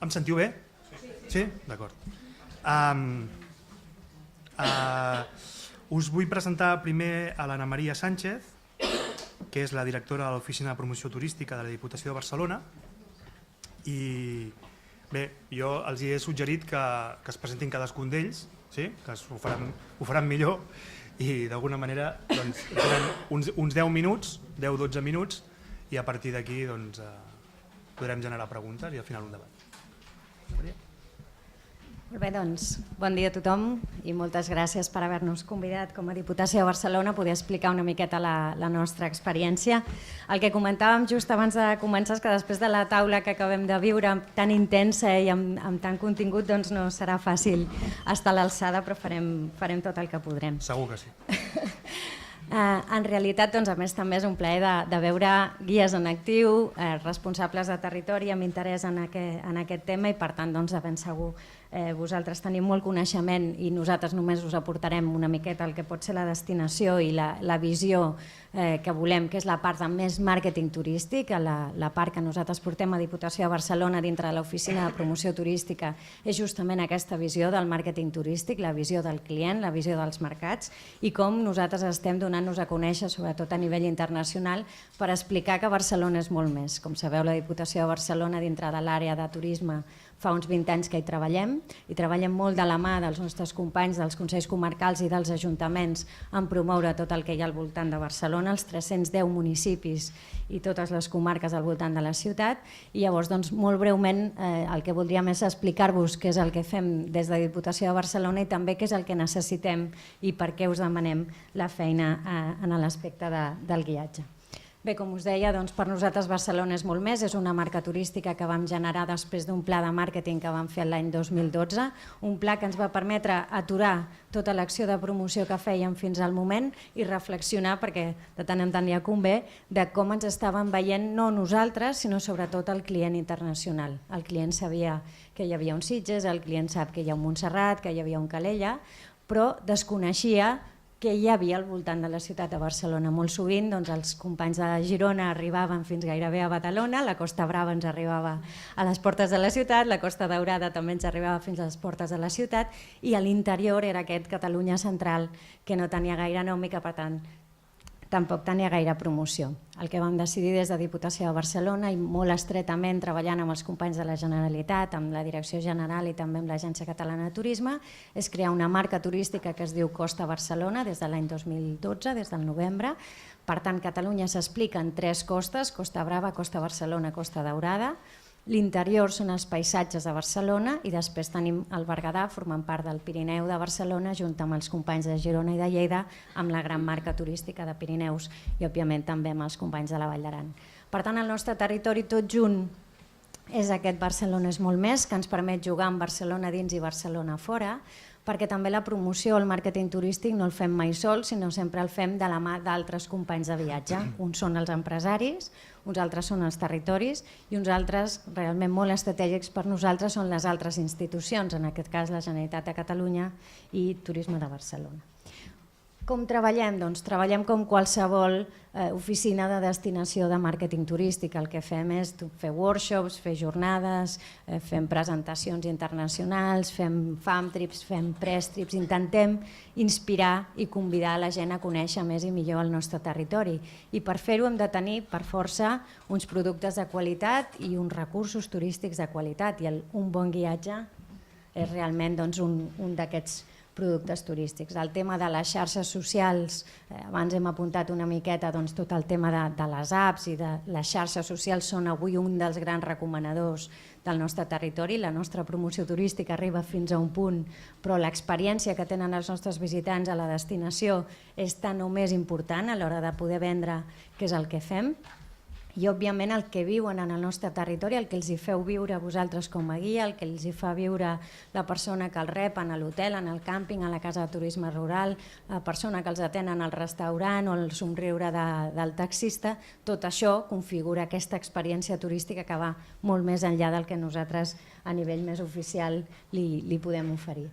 Em sentiu bé? Sí? D'acord. Us vull presentar primer a l'Anna Maria Sánchez, que és la directora de l'Oficina de Promoció Turística de la Diputació de Barcelona. I bé, jo els he suggerit que es presentin cadascun d'ells, que ho faran millor, i d'alguna manera tenen uns 10 minuts, 10-12 minuts, i a partir d'aquí podrem generar preguntes i al final un debat. Molt bé, doncs, bon dia a tothom i moltes gràcies per haver-nos convidat com a Diputació de Barcelona a poder explicar una miqueta la nostra experiència. El que comentàvem just abans de començar és que després de la taula que acabem de viure tan intensa i amb tant contingut, doncs no serà fàcil estar a l'alçada, però farem tot el que podrem. Segur que sí. En realitat, a més, també és un plaer de veure guies en actiu, responsables de territori amb interès en aquest tema i, per tant, de ben segur vosaltres teniu molt coneixement i nosaltres només us aportarem una miqueta el que pot ser la destinació i la visió que volem, que és la part de més màrqueting turístic, la part que nosaltres portem a Diputació de Barcelona dintre de l'Oficina de Promoció Turística és justament aquesta visió del màrqueting turístic, la visió del client, la visió dels mercats i com nosaltres estem donant-nos a conèixer, sobretot a nivell internacional, per explicar que Barcelona és molt més. Com sabeu, la Diputació de Barcelona dintre de l'àrea de turisme fa uns 20 anys que hi treballem molt de la mà dels nostres companys dels Consells Comarcals i dels Ajuntaments en promoure tot el que hi ha al voltant de Barcelona, els 310 municipis i totes les comarques al voltant de la ciutat. I llavors, molt breument, el que voldríem és explicar-vos què és el que fem des de Diputació de Barcelona i també què és el que necessitem i per què us demanem la feina en l'aspecte del guiatge. Bé, com us deia, per nosaltres Barcelona és molt més, és una marca turística que vam generar després d'un pla de màrqueting que vam fer l'any 2012, un pla que ens va permetre aturar tota l'acció de promoció que fèiem fins al moment i reflexionar, perquè de tant en tant ja convé, de com ens estaven veient no nosaltres, sinó sobretot el client internacional. El client sabia que hi havia un Sitges, el client sap que hi ha un Montserrat, que hi havia un Calella, però desconeixia que hi havia al voltant de la ciutat de Barcelona. Molt sovint els companys de Girona arribaven fins gairebé a Badalona, la Costa Brava ens arribava a les portes de la ciutat, la Costa Daurada també ens arribava fins a les portes de la ciutat i a l'interior era aquest Catalunya central que no tenia gaire nom i que per tant tampoc tenia gaire promoció. El que vam decidir des de Diputació de Barcelona i molt estretament treballant amb els companys de la Generalitat, amb la Direcció General i també amb l'Agència Catalana de Turisme, és crear una marca turística que es diu Costa Barcelona des de l'any 2012, des del novembre. Per tant, Catalunya s'explica en 3 costes, Costa Brava, Costa Barcelona, Costa Daurada. L'interior són els paisatges de Barcelona i després tenim el Berguedà formant part del Pirineu de Barcelona junt amb els companys de Girona i de Lleida amb la gran marca turística de Pirineus i òbviament també amb els companys de la Vall d'Aran. Per tant, el nostre territori tot junt és aquest Barcelona és molt més, que ens permet jugar amb Barcelona dins i Barcelona fora, perquè també la promoció, el màrqueting turístic no el fem mai sol, sinó sempre el fem de la mà d'altres companys de viatge. Uns són els empresaris, uns altres són els territoris i uns altres realment molt estratègics per nosaltres són les altres institucions, en aquest cas la Generalitat de Catalunya i Turisme de Barcelona. Com treballem? Doncs treballem com qualsevol oficina de destinació de màrqueting turístic. El que fem és fer workshops, fer jornades, fem presentacions internacionals, fem fam trips, fem press trips, intentem inspirar i convidar la gent a conèixer més i millor el nostre territori. I per fer-ho hem de tenir, per força, uns productes de qualitat i uns recursos turístics de qualitat. I un bon guiatge és realment un d'aquests productes turístics. El tema de les xarxes socials, abans hem apuntat una miqueta tot el tema de les apps i de les xarxes socials són avui un dels grans recomanadors del nostre territori. La nostra promoció turística arriba fins a un punt, però l'experiència que tenen els nostres visitants a la destinació és tan o més important a l'hora de poder vendre què és el que fem. I òbviament el que viuen en el nostre territori, el que els hi feu viure a vosaltres com a guia, el que els hi fa viure la persona que els rep en l'hotel, en el càmping, a la casa de turisme rural, la persona que els atenen al restaurant o el somriure del taxista, tot això configura aquesta experiència turística que va molt més enllà del que nosaltres a nivell més oficial li podem oferir.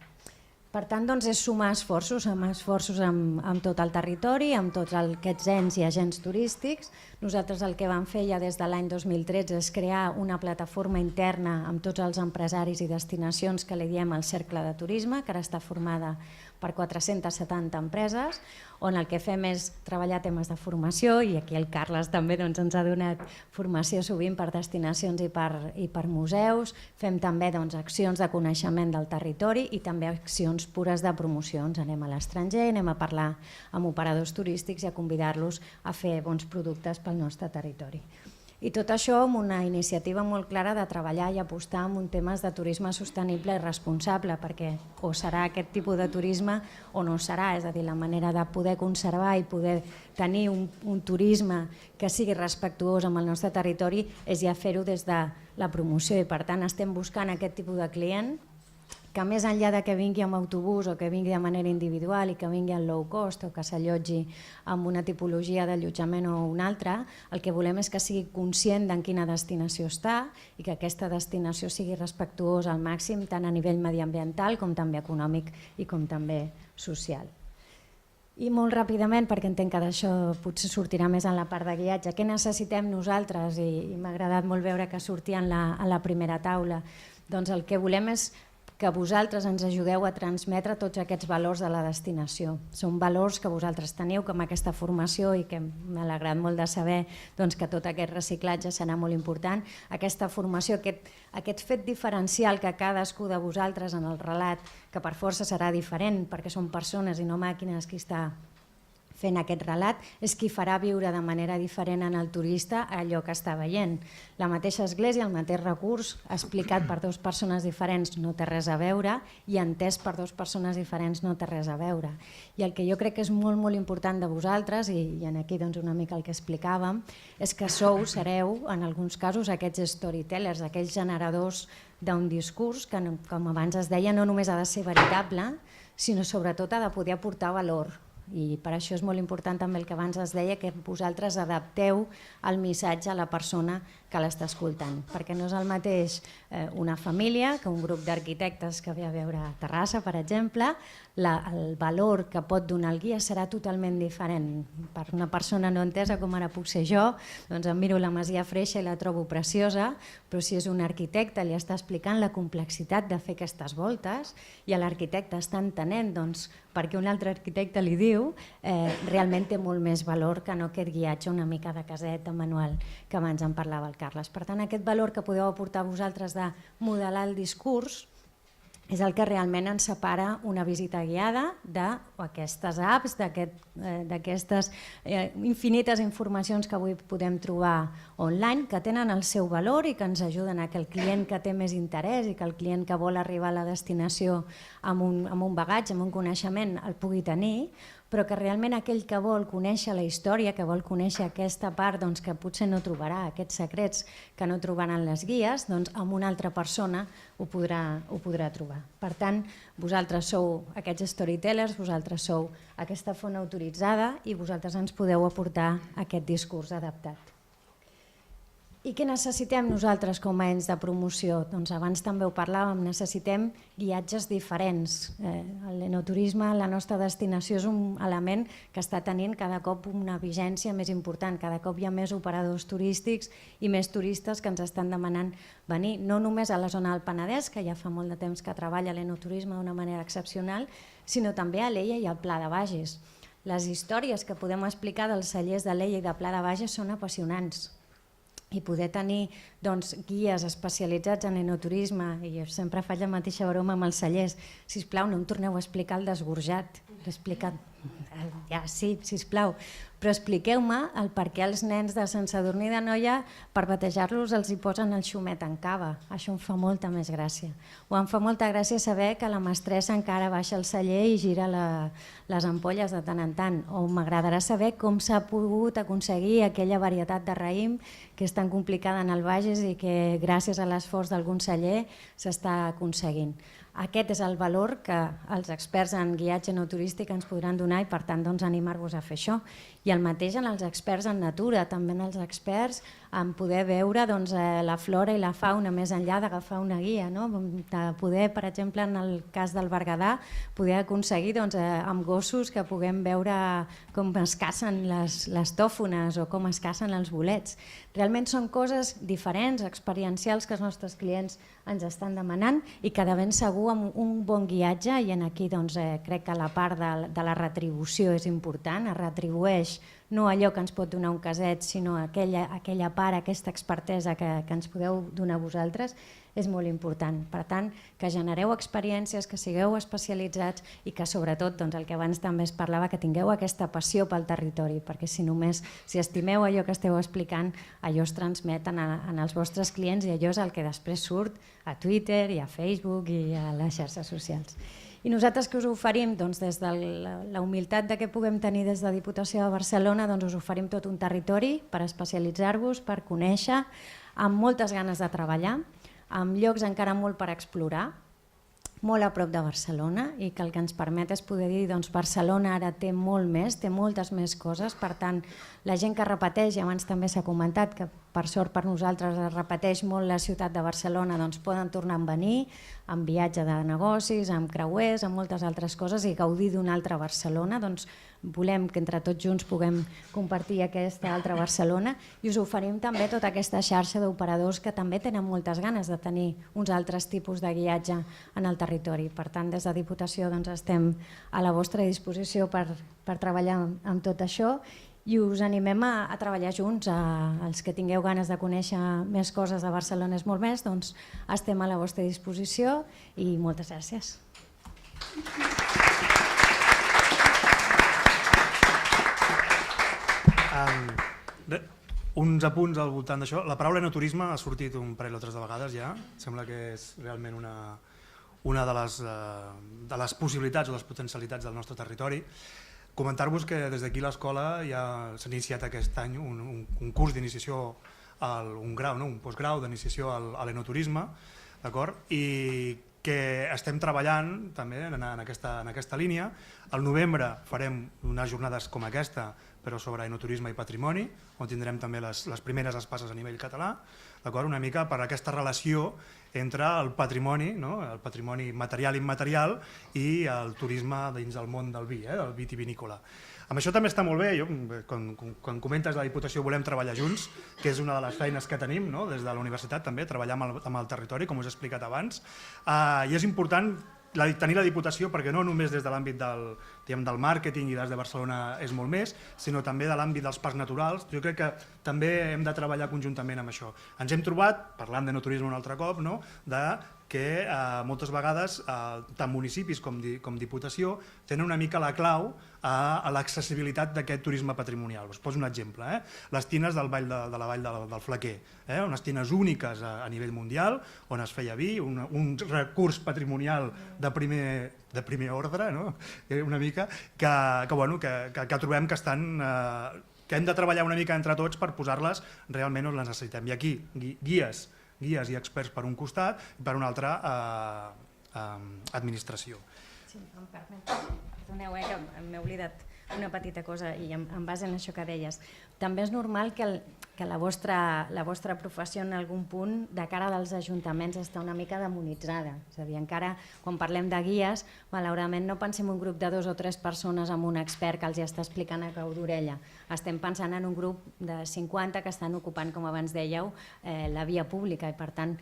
Per tant, doncs, és sumar esforços amb tot el territori, amb tots aquests ens i agents turístics. Nosaltres el que vam fer ja des de l'any 2013 és crear una plataforma interna amb tots els empresaris i destinacions que li diem el Cercle de Turisme, que ara està formada per 470 empreses, on el que fem és treballar temes de formació, i aquí el Carles també ens ha donat formació sovint per destinacions i per museus. Fem també accions de coneixement del territori i també accions pures de promocions. Anem a l'estranger, anem a parlar amb operadors turístics i a convidar-los a fer bons productes pel nostre territori. I tot això amb una iniciativa molt clara de treballar i apostar en temes de turisme sostenible i responsable, perquè o serà aquest tipus de turisme o no serà, és a dir, la manera de poder conservar i poder tenir un turisme que sigui respectuós amb el nostre territori és ja fer-ho des de la promoció, i per tant estem buscant aquest tipus de client que més enllà de que vingui amb autobús o que vingui de manera individual i que vingui en low cost o que s'allotgi amb una tipologia d'allotjament o una altra, el que volem és que sigui conscient d'en quina destinació està i que aquesta destinació sigui respectuosa al màxim tant a nivell mediambiental com també econòmic i com també social. I molt ràpidament, perquè entenc que d'això potser sortirà més en la part de guiatge, què necessitem nosaltres? I m'ha agradat molt veure que sortia en la primera taula. Doncs el que volem és que vosaltres ens ajudeu a transmetre tots aquests valors de la destinació. Són valors que vosaltres teniu com aquesta formació i que m'ha alegrat molt de saber que tot aquest reciclatge serà molt important. Aquesta formació, aquest fet diferencial que cadascú de vosaltres en el relat, que per força serà diferent perquè són persones i no màquines qui està fent aquest relat, és qui farà viure de manera diferent en el turista allò que està veient. La mateixa església, el mateix recurs, explicat per dues persones diferents no té res a veure i entès per dues persones diferents no té res a veure. I el que jo crec que és molt, molt important de vosaltres, i aquí una mica el que explicàvem, és que sereu, en alguns casos, aquests storytellers, aquells generadors d'un discurs que, com abans es deia, no només ha de ser veritable, sinó sobretot ha de poder aportar valor. I per això és molt important també el que abans es deia, que vosaltres adapteu el missatge a la persona que l'està escoltant, perquè no és el mateix una família que un grup d'arquitectes que ve a veure a Terrassa, per exemple. El valor que pot donar el guia serà totalment diferent. Per una persona no entesa com ara puc ser jo, doncs em miro la Masia Freixa i la trobo preciosa, però si és un arquitecte li està explicant la complexitat de fer aquestes voltes i l'arquitecte està entenent perquè un altre arquitecte li diu, realment té molt més valor que no aquest guiatge una mica de caseta manual que abans en parlava el Carles. Per tant, aquest valor que podeu aportar vosaltres de modelar el discurs és el que realment ens separa una visita guiada d'aquestes apps, d'aquestes infinites informacions que avui podem trobar online, que tenen el seu valor i que ens ajuden a que el client que té més interès i que el client que vol arribar a la destinació amb un bagatge, amb un coneixement, el pugui tenir, però que realment aquell que vol conèixer la història, que vol conèixer aquesta part que potser no trobarà, aquests secrets que no trobaran les guies, amb una altra persona ho podrà trobar. Per tant, vosaltres sou aquests storytellers, vosaltres sou aquesta font autoritzada i vosaltres ens podeu aportar aquest discurs adaptat. I què necessitem nosaltres com a ens de promoció? Doncs abans també ho parlàvem, necessitem guiatges diferents. L'enoturisme, la nostra destinació, és un element que està tenint cada cop una vigència més important. Cada cop hi ha més operadors turístics i més turistes que ens estan demanant venir, no només a la zona del Penedès, que ja fa molt de temps que treballa l'enoturisme d'una manera excepcional, sinó també a Alella i al Pla de Bages. Les històries que podem explicar dels cellers d'Alella i de Pla de Bages són apassionants. I poder tenir guies especialitzats en enoturisme, i jo sempre faig la mateixa broma amb els cellers, sisplau, no em torneu a explicar el desgorjat, l'he explicat, ja sí, sisplau, però expliqueu-me el per què els nens de Sant Sadurní d'Anoia per batejar-los els hi posen el xumet en cava. Això em fa molta més gràcia. O em fa molta gràcia saber que la mestressa encara baixa al celler i gira les ampolles de tant en tant. O m'agradarà saber com s'ha pogut aconseguir aquella varietat de raïm que és tan complicada en el Bages i que gràcies a l'esforç d'algun celler s'està aconseguint. Aquest és el valor que els experts en guiatge no turístic ens podran donar i per tant animar-vos a fer això. I el mateix en els experts en natura, també en els experts en poder veure la flora i la fauna més enllà d'agafar una guia, de poder, per exemple, en el cas del Berguedà, poder aconseguir amb gossos que puguem veure com es cacen les tòfones o com es cacen els bolets. Realment són coses diferents, experiencials, que els nostres clients ens estan demanant i que de ben segur amb un bon guiatge, i aquí crec que la part de la retribució és important, es retribueix no allò que ens pot donar un caset, sinó aquella part, aquesta expertesa que ens podeu donar vosaltres, és molt important. Per tant, que genereu experiències, que sigueu especialitzats i que sobretot, el que abans també es parlava, que tingueu aquesta passió pel territori, perquè si estimeu allò que esteu explicant, allò es transmet en els vostres clients i allò és el que després surt a Twitter i a Facebook i a les xarxes socials. I nosaltres que us oferim, des de la humilitat que puguem tenir des de Diputació de Barcelona, us oferim tot un territori per especialitzar-vos, per conèixer, amb moltes ganes de treballar, amb llocs encara molt per explorar, molt a prop de Barcelona, i que el que ens permet és poder dir que Barcelona ara té molt més, té moltes més coses. Per tant, la gent que repeteix, i abans també s'ha comentat que per sort per nosaltres es repeteix molt la ciutat de Barcelona, poden tornar a venir amb viatge de negocis, amb creuers, amb moltes altres coses i gaudir d'una altra Barcelona. Volem que entre tots junts puguem compartir aquesta altra Barcelona i us oferim també tota aquesta xarxa d'operadors que també tenen moltes ganes de tenir uns altres tipus de guiatge en el territori. Per tant, des de Diputació estem a la vostra disposició per treballar amb tot això i us animem a treballar junts. Els que tingueu ganes de conèixer més coses de Barcelona és molt més, estem a la vostra disposició i moltes gràcies. Uns apunts al voltant d'això. La paraula enoturisme ha sortit un parell o tres de vegades ja. Sembla que és realment una de les possibilitats o les potencialitats del nostre territori. Comentar-vos que des d'aquí a l'escola ja s'ha iniciat aquest any un curs d'iniciació, un grau, un postgrau d'iniciació a l'enoturisme, i que estem treballant també en aquesta línia. Al novembre farem unes jornades com aquesta, però sobre enoturisme i patrimoni, on tindrem també les primeres espases a nivell català, una mica per aquesta relació entre el patrimoni material i immaterial i el turisme dins del món del vi, del vitivinícola. Amb això també està molt bé, quan comentes la Diputació volem treballar junts, que és una de les feines que tenim des de la universitat també, treballar amb el territori, com us he explicat abans, i és important tenir la Diputació perquè no només des de l'àmbit del màrqueting i des de Barcelona és molt més, sinó també de l'àmbit dels parcs naturals. Jo crec que també hem de treballar conjuntament amb això. Ens hem trobat, parlant d'enoturisme un altre cop, que moltes vegades tant municipis com Diputació tenen una mica la clau a l'accessibilitat d'aquest turisme patrimonial. Us poso un exemple. Les tines de la vall del Flaquer, unes tines úniques a nivell mundial, on es feia vi, un recurs patrimonial de primer ordre, una mica, que trobem que hem de treballar una mica entre tots per posar-les realment on les necessitem. I aquí, guies i experts per un costat i per un altre administració. Sí, em permet. Perdoneu, que m'he oblidat una petita cosa i en base a això que deies. També és normal que la vostra professió en algun punt de cara dels ajuntaments està una mica demonitzada. És a dir, encara quan parlem de guies, malauradament no pensem en un grup de 2 o 3 persones amb un expert que els està explicant a cau d'orella. Estem pensant en un grup de 50 que estan ocupant, com abans dèieu, la via pública i per tant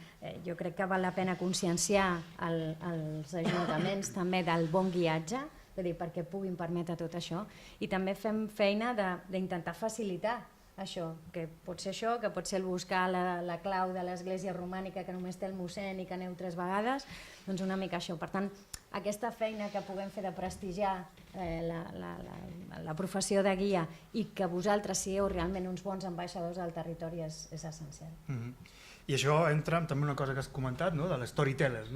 jo crec que val la pena conscienciar els ajuntaments també del bon guiatge, perquè puguin permetre tot això, i també fem feina d'intentar facilitar això, que pot ser el buscar la clau de l'església romànica que només té el mossèn i que aneu 3 vegades, doncs una mica això. Per tant, aquesta feina que puguem fer de prestigiar la professió de guia i que vosaltres sigueu realment uns bons ambaixadors del territori és essencial. I això entra també una cosa que has comentat, de les storytellers.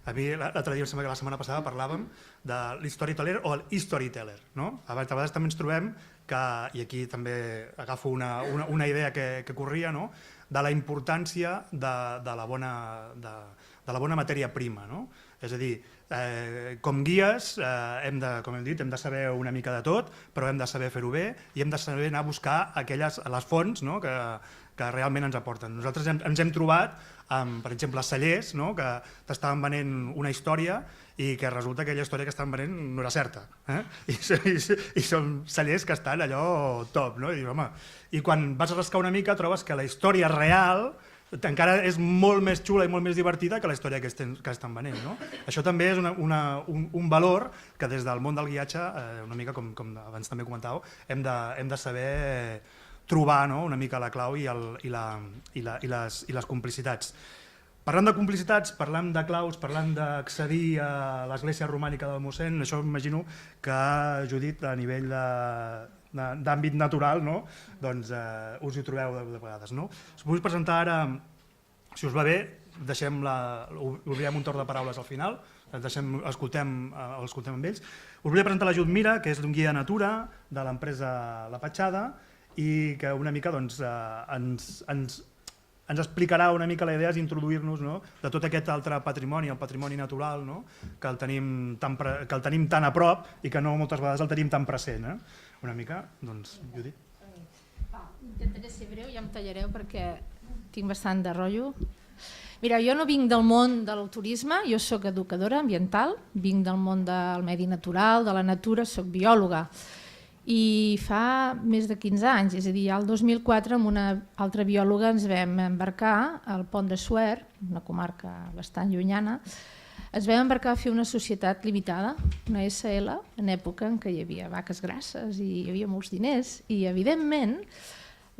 A mi l'altre dia, em sembla que la setmana passada parlàvem de l'storyteller o l'e-storyteller. A vegades també ens trobem que, i aquí també agafo una idea que corria, de la importància de la bona matèria prima. És a dir, com guies, com hem dit, hem de saber una mica de tot, però hem de saber fer-ho bé i hem de saber anar a buscar les fonts que realment ens aporten. Nosaltres ens hem trobat amb, per exemple, cellers que t'estaven venent una història i que resulta que aquella història que estaven venent no era certa. I són cellers que estan allò top. I quan vas a rascar una mica trobes que la història real encara és molt més xula i molt més divertida que la història que estan venent. Això també és un valor que des del món del guiatge, una mica com abans també comentàveu, hem de saber trobar una mica la clau i les complicitats. Parlant de complicitats, parlant de claus, parlant d'accedir a l'església romànica del mossèn, això m'imagino que, Judit, a nivell d'àmbit natural, doncs us hi trobeu de vegades. Us vull presentar ara, si us va bé, obrirem un torn de paraules al final, escoltem amb ells. Us volia presentar l'Ajut Mira, que és un guia de natura de l'empresa La Patxada, i que una mica ens explicarà una mica la idea d'introduir-nos de tot aquest altre patrimoni, el patrimoni natural, que el tenim tan a prop i que no moltes vegades el tenim tan present. Una mica, doncs, Judit. Intentaré ser breu, ja em tallareu perquè tinc bastant de rotllo. Mira, jo no vinc del món del turisme, jo sóc educadora ambiental, vinc del món del medi natural, de la natura, sóc biòloga. I fa més de 15 anys, és a dir, el 2004, amb una altra biòloga ens vam embarcar al Pont de Suert, una comarca bastant llunyana, ens vam embarcar a fer una societat limitada, una SL, en època en què hi havia vaques grasses i hi havia molts diners, i evidentment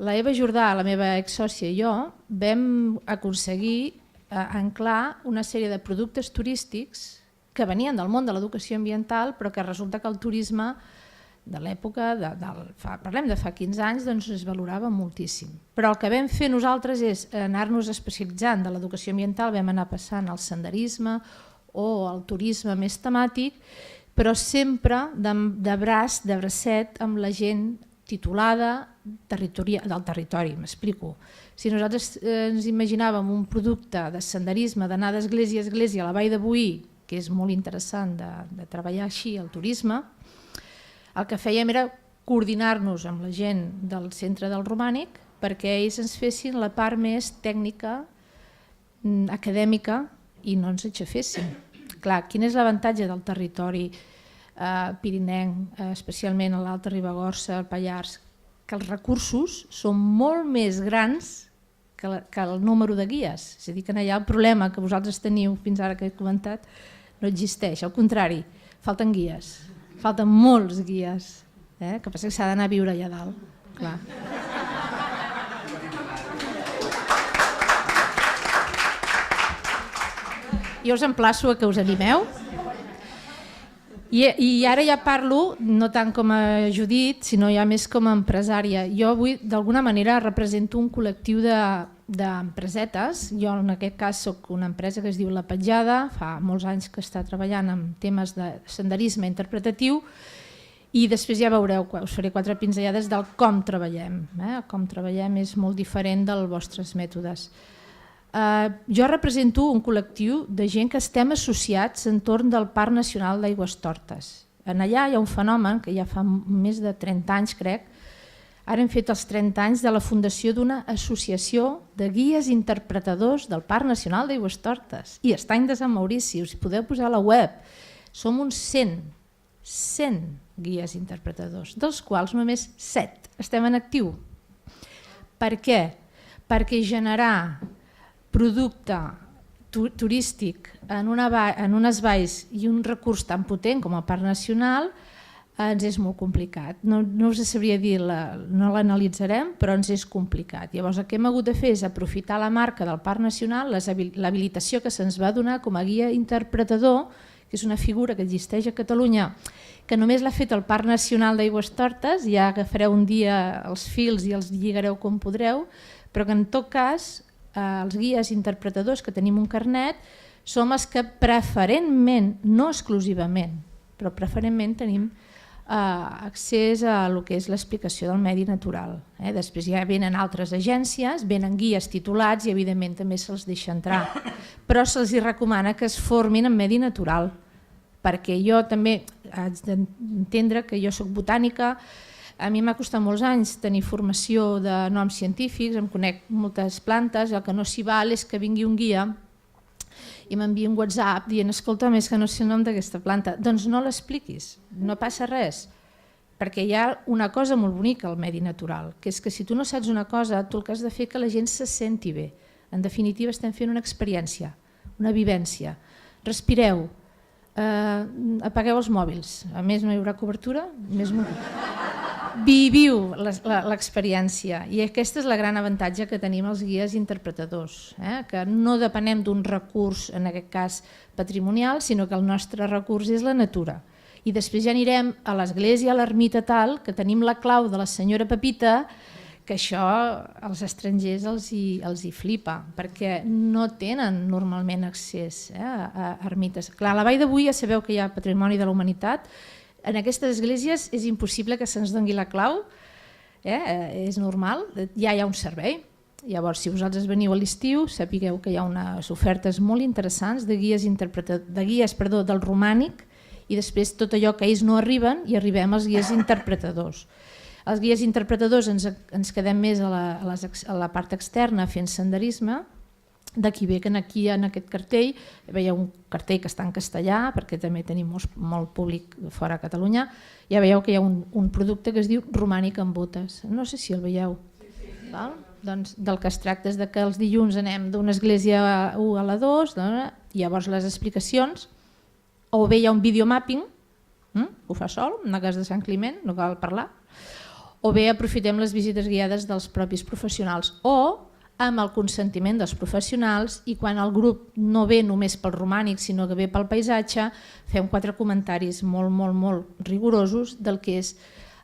la Eva Jordà, la meva exsòcia i jo, vam aconseguir anclar una sèrie de productes turístics que venien del món de l'educació ambiental, però que resulta que el turisme de l'època, parlem de fa 15 anys, doncs es valorava moltíssim. Però el que vam fer nosaltres és anar-nos especialitzant de l'educació ambiental, vam anar passant al senderisme o al turisme més temàtic, però sempre de bracet amb la gent titulada del territori, m'explico. Si nosaltres ens imaginàvem un producte de senderisme, d'anar d'església a església a la Vall de Boí, que és molt interessant de treballar així el turisme, el que fèiem era coordinar-nos amb la gent del centre del Romànic perquè ells ens fessin la part més tècnica, acadèmica, i no ens aixafessin. Clar, quin és l'avantatge del territori pirinenc, especialment a l'Alta Ribagorça, al Pallars? Que els recursos són molt més grans que el número de guies. És a dir, que allà el problema que vosaltres teniu fins ara que he comentat no existeix, al contrari, falten guies. Falten molts guies, que passa que s'ha d'anar a viure allà dalt. Clar. Jo us emplaço a que us animeu. I ara ja parlo, no tant com a Judit, sinó ja més com a empresària. Jo avui, d'alguna manera, represento un col·lectiu d'empresetes. Jo, en aquest cas, soc una empresa que es diu La Patjada, fa molts anys que està treballant en temes de senderisme interpretatiu, i després ja veureu, us faré 4 pinzellades del com treballem. Com treballem és molt diferent dels vostres mètodes. Jo represento un col·lectiu de gent que estem associats entorn del Parc Nacional d'Aigüestortes. Allà hi ha un fenomen que ja fa més de 30 anys, crec, ara hem fet els 30 anys de la fundació d'una associació de guies interpretadors del Parc Nacional d'Aigüestortes i està en Sant Maurici, us podeu posar a la web. Som uns 100 guies interpretadors, dels quals només 7 estem en actiu. Per què? Perquè generar producte turístic en unes valls i un recurs tan potent com el Parc Nacional ens és molt complicat. No us sabria dir, no l'analitzarem, però ens és complicat. Llavors el que hem hagut de fer és aprofitar la marca del Parc Nacional, l'habilitació que se'ns va donar com a guia interpretador, que és una figura que existeix a Catalunya, que només l'ha fet el Parc Nacional d'Aigüestortes, ja agafareu un dia els fils i els lligareu com podreu, però que en tot cas els guies interpretadors que tenim un carnet som els que preferentment, no exclusivament, però preferentment tenim accés a el que és l'explicació del medi natural. Després ja venen altres agències, venen guies titulats i evidentment també se'ls deixa entrar, però se'ls recomana que es formin en medi natural, perquè jo també haig d'entendre que jo soc botànica, a mi m'ha costat molts anys tenir formació de noms científics, em conec moltes plantes, el que no s'hi val és que vingui un guia i m'envia un WhatsApp dient escolta, més que no sé el nom d'aquesta planta. Doncs no l'expliquis, no passa res, perquè hi ha una cosa molt bonica al medi natural, que és que si tu no saps una cosa, tu el que has de fer que la gent se senti bé. En definitiva estem fent una experiència, una vivència. Respireu, apagueu els mòbils, a més no hi haurà cobertura, viviu l'experiència i aquest és el gran avantatge que tenim els guies interpretadors, que no depenem d'un recurs, en aquest cas patrimonial, sinó que el nostre recurs és la natura. I després ja anirem a l'església, a l'ermita tal, que tenim la clau de la senyora Pepita, que això als estrangers els hi flipa, perquè no tenen normalment accés a ermites. Clar, a la Vall de Boí ja sabeu que hi ha patrimoni de la humanitat. En aquestes esglésies és impossible que se'ns doni la clau, és normal, ja hi ha un servei. Llavors, si vosaltres veniu a l'estiu, sapigueu que hi ha unes ofertes molt interessants de guies del romànic i després tot allò que ells no arriben i arribem als guies interpretadors. Els guies interpretadors ens quedem més a la part externa fent senderisme. D'aquí ve que aquí en aquest cartell, veieu un cartell que està en castellà, perquè també tenim molt públic fora de Catalunya, ja veieu que hi ha un producte que es diu Romànic amb botes. No sé si el veieu. Doncs del que es tracta és que els dilluns anem d'una església 1 a la 2, llavors les explicacions, o bé hi ha un videomapping, ho fa sol, en el cas de Sant Climent, no cal parlar, o bé aprofitem les visites guiades dels propis professionals, o amb el consentiment dels professionals, i quan el grup no ve només pel romànic sinó que ve pel paisatge, fem 4 comentaris molt rigorosos del que és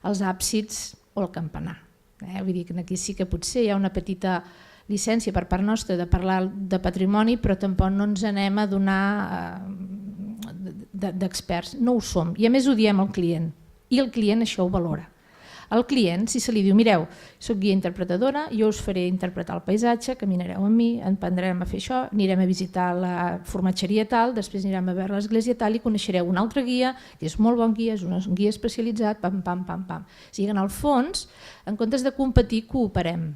els àpsids o el campanar. Vull dir que aquí sí que potser hi ha una petita llicència per part nostra de parlar de patrimoni, però tampoc no ens anem a donar d'experts, no ho som, i a més ho diem al client, i el client això ho valora. Al client, si se li diu, mireu, soc guia interpretadora, jo us faré interpretar el paisatge, caminareu amb mi, aprendrem a fer això, anirem a visitar la formatgeria tal, després anirem a veure l'església tal i coneixereu un altre guia, que és molt bon guia, és un guia especialitzat, pam. O sigui, en el fons, en comptes de competir, cooperem.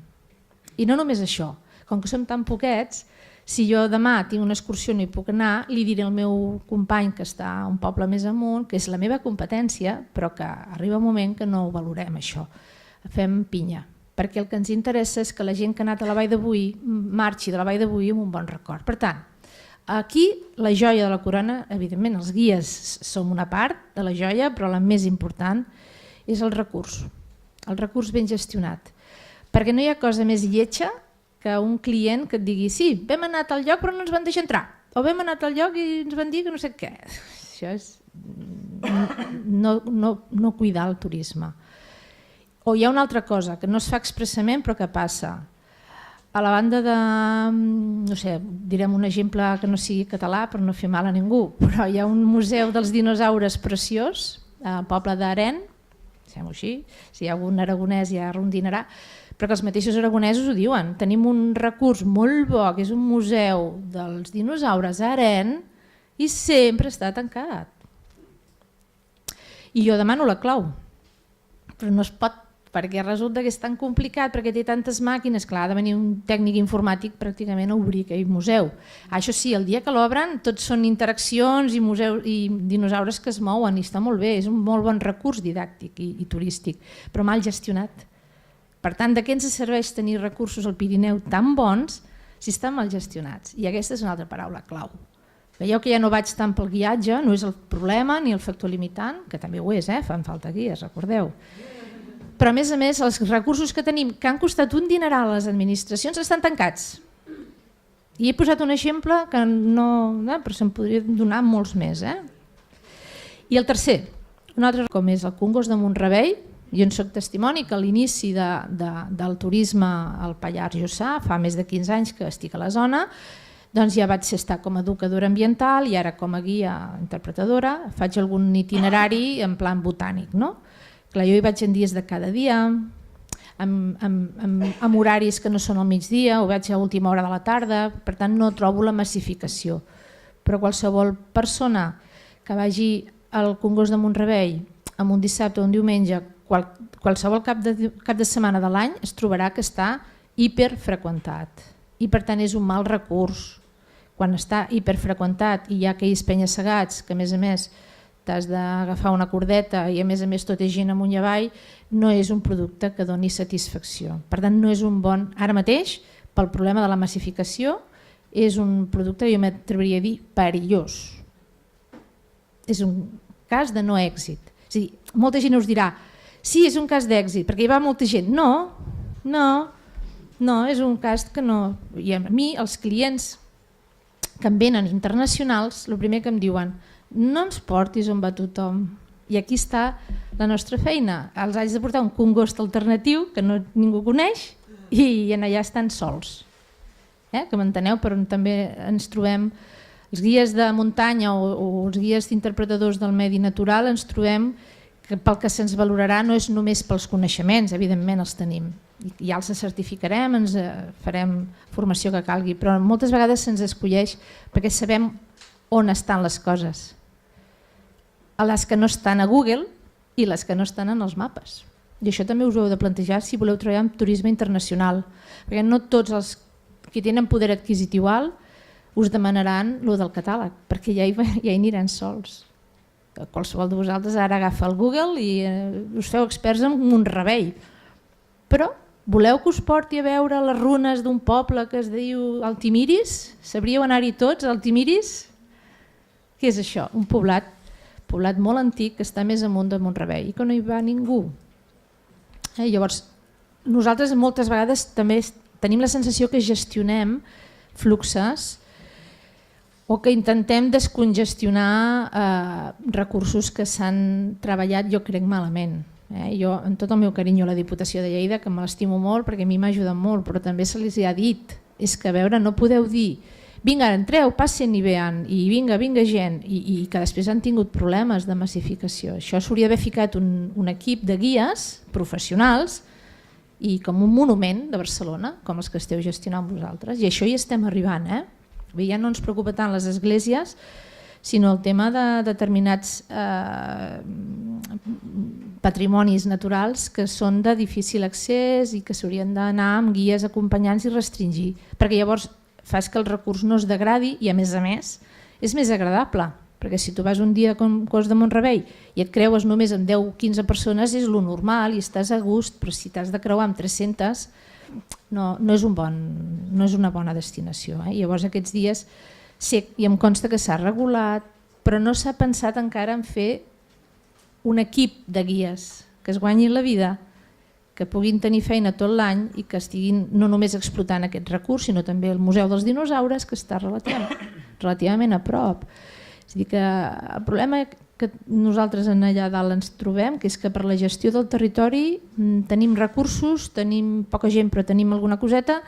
I no només això, com que som tan poquets, si jo demà tinc una excursió i no hi puc anar, li diré al meu company que està a un poble més amunt, que és la meva competència, però que arriba un moment que no ho valorem això. Fem pinya, perquè el que ens interessa és que la gent que ha anat a la Vall de Boí marxi de la Vall de Boí amb un bon record. Per tant, aquí la joia de la corona, evidentment els guies som una part de la joia, però la més important és el recurs ben gestionat. Perquè no hi ha cosa més lletja que un client que et digui sí, vam anar a tal lloc però no ens van deixar entrar, o vam anar a tal lloc i ens van dir que no sé què. Això és no cuidar el turisme. O hi ha una altra cosa que no es fa expressament però que passa. A la banda de, no sé, direm un exemple que no sigui català per no fer mal a ningú, però hi ha un museu dels dinosaures preciós al poble d'Aren, diguem-ho així, si hi ha algun aragonès ja rondinarà, però que els mateixos aragonesos ho diuen. Tenim un recurs molt bo, que és un museu dels dinosaures a Aren, i sempre està tancat. I jo demano la clau, però no es pot, perquè resulta que és tan complicat, perquè té tantes màquines, clar, ha de venir un tècnic informàtic pràcticament a obrir aquell museu. Això sí, el dia que l'obren tots són interaccions i dinosaures que es mouen, i està molt bé, és un molt bon recurs didàctic i turístic, però mal gestionat. Per tant, de què ens serveix tenir recursos al Pirineu tan bons si estan mal gestionats? I aquesta és una altra paraula clau. Veieu que ja no vaig tant pel guiatge, no és el problema ni el factor limitant, que també ho és, fan falta guies, recordeu. Però a més, els recursos que tenim, que han costat un dineral a les administracions, estan tancats. I he posat un exemple que no, però se'n podria donar molts més. I el tercer, un altre com és el Congost de Mont-rebei. Jo en soc testimoni que a l'inici del turisme al Pallars Jussà, fa més de 15 anys que estic a la zona, doncs ja vaig estar com a educadora ambiental i ara com a guia interpretadora faig algun itinerari en plan botànic. Clar, jo hi vaig en dies de cada dia, amb horaris que no són al migdia, o vaig a última hora de la tarda, per tant no trobo la massificació. Però qualsevol persona que vagi al Congost de Mont-rebei en un dissabte o un diumenge, qualsevol cap de setmana de l'any es trobarà que està hiperfreqüentat i per tant és un mal recurs. Quan està hiperfreqüentat i hi ha aquells penya-segats que a més t'has d'agafar una cordeta i a més tot és gent amunt i avall, no és un producte que doni satisfacció. Per tant no és un bon, ara mateix pel problema de la massificació, és un producte, jo m'atreviria a dir, perillós. És un cas de no èxit. És a dir, molta gent us dirà, sí, és un cas d'èxit, perquè hi va molta gent. No, és un cas que no... I a mi, els clients que em venen internacionals, el primer que em diuen, no ens portis on va tothom. I aquí està la nostra feina. Els haig de portar un congost alternatiu que ningú coneix i allà estan sols. Que m'enteneu, per on també ens trobem els guies de muntanya o els guies d'interpretadors del medi natural, ens trobem que pel que se'ns valorarà no és només pels coneixements, evidentment els tenim, ja els certificarem, ens farem formació que calgui, però moltes vegades se'ns escolleix perquè sabem on estan les coses, les que no estan a Google i les que no estan en els mapes. I això també us ho heu de plantejar si voleu treballar en turisme internacional, perquè no tots els que tenen poder adquisitiu alt us demanaran lo del catàleg, perquè ja hi aniran sols. Qualsevol de vosaltres ara agafa el Google i us feu experts en un rebell. Però voleu que us porti a veure les runes d'un poble que es diu Altimiris? Sabríeu anar-hi tots, Altimiris? Què és això? Un poblat molt antic que està més amunt de Mont-rebei i que no hi va ningú. Llavors, nosaltres moltes vegades també tenim la sensació que gestionem fluxes o que intentem descongestionar recursos que s'han treballat, jo crec, malament. Jo, amb tot el meu carinyo a la Diputació de Lleida, que me l'estimo molt perquè a mi m'ha ajudat molt, però també se li ha dit, és que a veure, no podeu dir vinga, entreu, passen i vean, i vinga gent, i que després han tingut problemes de massificació. Això s'hauria d'haver ficat un equip de guies professionals i com un monument de Barcelona, com els que esteu gestionant vosaltres, i això hi estem arribant. Ja no ens preocupa tant les esglésies, sinó el tema de determinats patrimonis naturals que són de difícil accés i que s'haurien d'anar amb guies acompanyants i restringir, perquè llavors fas que el recurs no es degradi i a més és més agradable, perquè si tu vas un dia a Congost de Mont-rebei i et creues només amb 10 o 15 persones és lo normal i estàs a gust, però si t'has de creuar amb 300 no és una bona destinació. Llavors aquests dies sí, i em consta que s'ha regulat, però no s'ha pensat encara en fer un equip de guies que es guanyin la vida, que puguin tenir feina tot l'any i que estiguin no només explotant aquest recurs, sinó també el Museu dels Dinosaures, que està relativament a prop. És a dir, que el problema que nosaltres allà dalt ens trobem, que és que per la gestió del territori tenim recursos, tenim poca gent però tenim alguna coseta,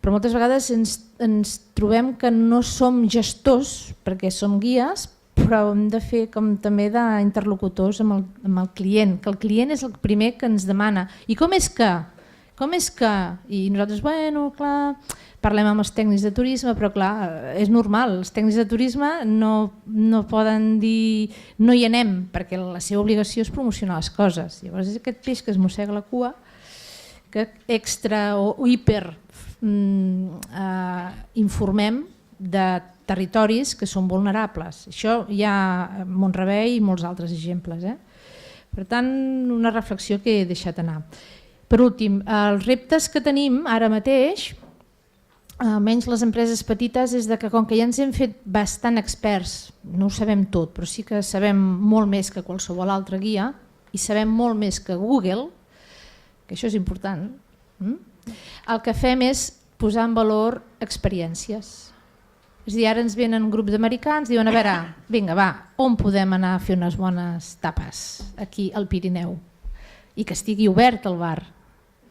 però moltes vegades ens trobem que no som gestors perquè som guies, però hem de fer com també d'interlocutors amb el client, que el client és el primer que ens demana. I com és que? I nosaltres, bueno, clar, parlem amb els tècnics de turisme, però clar, és normal, els tècnics de turisme no poden dir no hi anem, perquè la seva obligació és promocionar les coses. Llavors és aquest peix que es mossega la cua, que extra o hiper informem de territoris que són vulnerables. Això hi ha a Mont-rebei i molts altres exemples. Per tant, una reflexió que he deixat anar. Per últim, els reptes que tenim ara mateix, almenys les empreses petites, és que com que ja ens hem fet bastant experts, no ho sabem tot, però sí que sabem molt més que qualsevol altre guia i sabem molt més que Google, que això és important, el que fem és posar en valor experiències. És a dir, ara ens venen grups d'americans i diuen, a veure, vinga, va, on podem anar a fer unes bones tapes aquí al Pirineu? I que estigui obert el bar.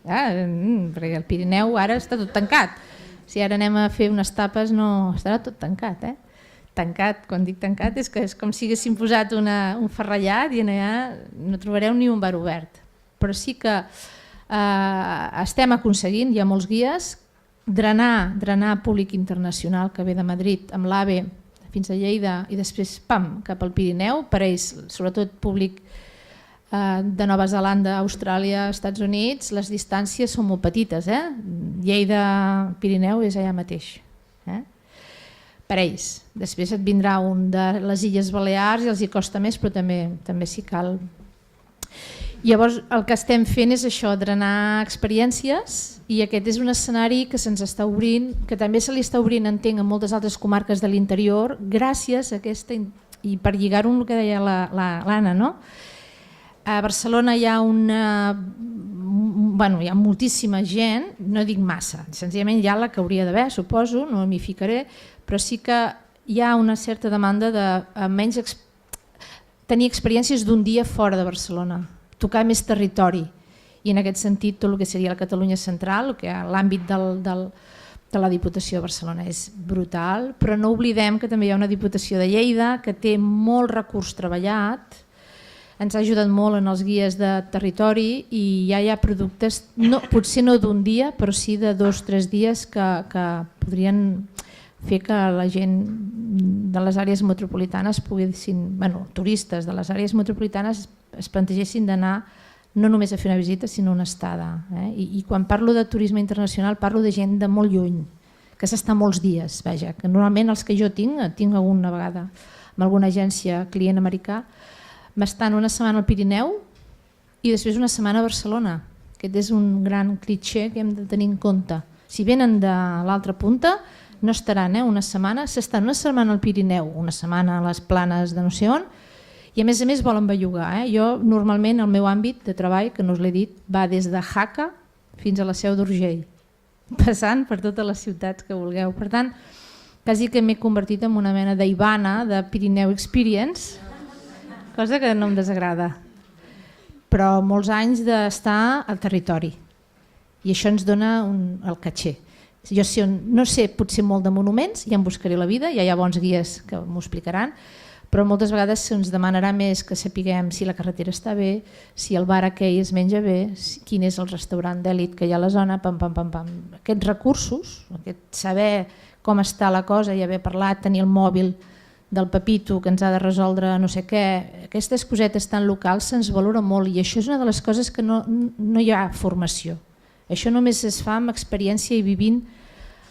Perquè el Pirineu ara està tot tancat. Si ara anem a fer unes tapes no estarà tot tancat. Tancat, quan dic tancat, és que és com si haguéssim posat un ferrallat i allà no trobareu ni un bar obert. Però sí que estem aconseguint, hi ha molts guies, drenar públic internacional que ve de Madrid amb l'AVE, fins a Lleida i després pam, cap al Pirineu, per ells, sobretot públic de Nova Zelanda, Austràlia, Estats Units, les distàncies són molt petites. Lleida-Pirineu és allà mateix. Per ells. Després et vindrà un de les Illes Balears i els hi costa més, però també si cal. Llavors el que estem fent és això, drenar experiències, i aquest és un escenari que se'ns està obrint, que també se li està obrint, entenc, en moltes altres comarques de l'interior, gràcies a aquesta, i per lligar-ho amb el que deia l'Anna, no? A Barcelona hi ha hi ha moltíssima gent, no dic massa, senzillament hi ha la que hauria d'haver, suposo, no m'hi ficaré, però sí que hi ha una certa demanda de almenys tenir experiències d'un dia fora de Barcelona, tocar més territori, i en aquest sentit tot el que seria la Catalunya central, l'àmbit de la Diputació de Barcelona és brutal, però no oblidem que també hi ha una Diputació de Lleida que té molt recurs treballat, ens ha ajudat molt en els guies de territori i ja hi ha productes, potser no d'un dia, però sí de 2 o 3 dies que podrien fer que la gent de les àrees metropolitanes turistes de les àrees metropolitanes es plantegessin d'anar no només a fer una visita sinó una estada. I quan parlo de turisme internacional parlo de gent de molt lluny, que s'està molts dies, que normalment els que jo tinc alguna vegada amb alguna agència client americà, m'estan una setmana al Pirineu i després una setmana a Barcelona. Aquest és un gran clitxé que hem de tenir en compte. Si venen de l'altra punta no estaran una setmana, s'estan una setmana al Pirineu, una setmana a les planes de no sé on, i a més volen bellugar. Jo normalment el meu àmbit de treball, que no us l'he dit, va des de Jaca fins a la Seu d'Urgell, passant per totes les ciutats que vulgueu. Per tant, quasi que m'he convertit en una mena d'Ivana de Pirineu Experience, cosa que no em desagrada, però molts anys d'estar al territori i això ens dona el caché. Jo no sé potser molt de monuments, ja em buscaré la vida, ja hi ha bons guies que m'ho explicaran, però moltes vegades se'ns demanarà més que sapiguem si la carretera està bé, si el bar aquell es menja bé, quin és el restaurant d'èlit que hi ha a la zona, Aquests recursos, aquest saber com està la cosa i haver parlat, tenir el mòbil del Pepito que ens ha de resoldre no sé què, aquestes cosetes tan locals se'ns valora molt i això és una de les coses que no hi ha formació. Això només es fa amb experiència i vivint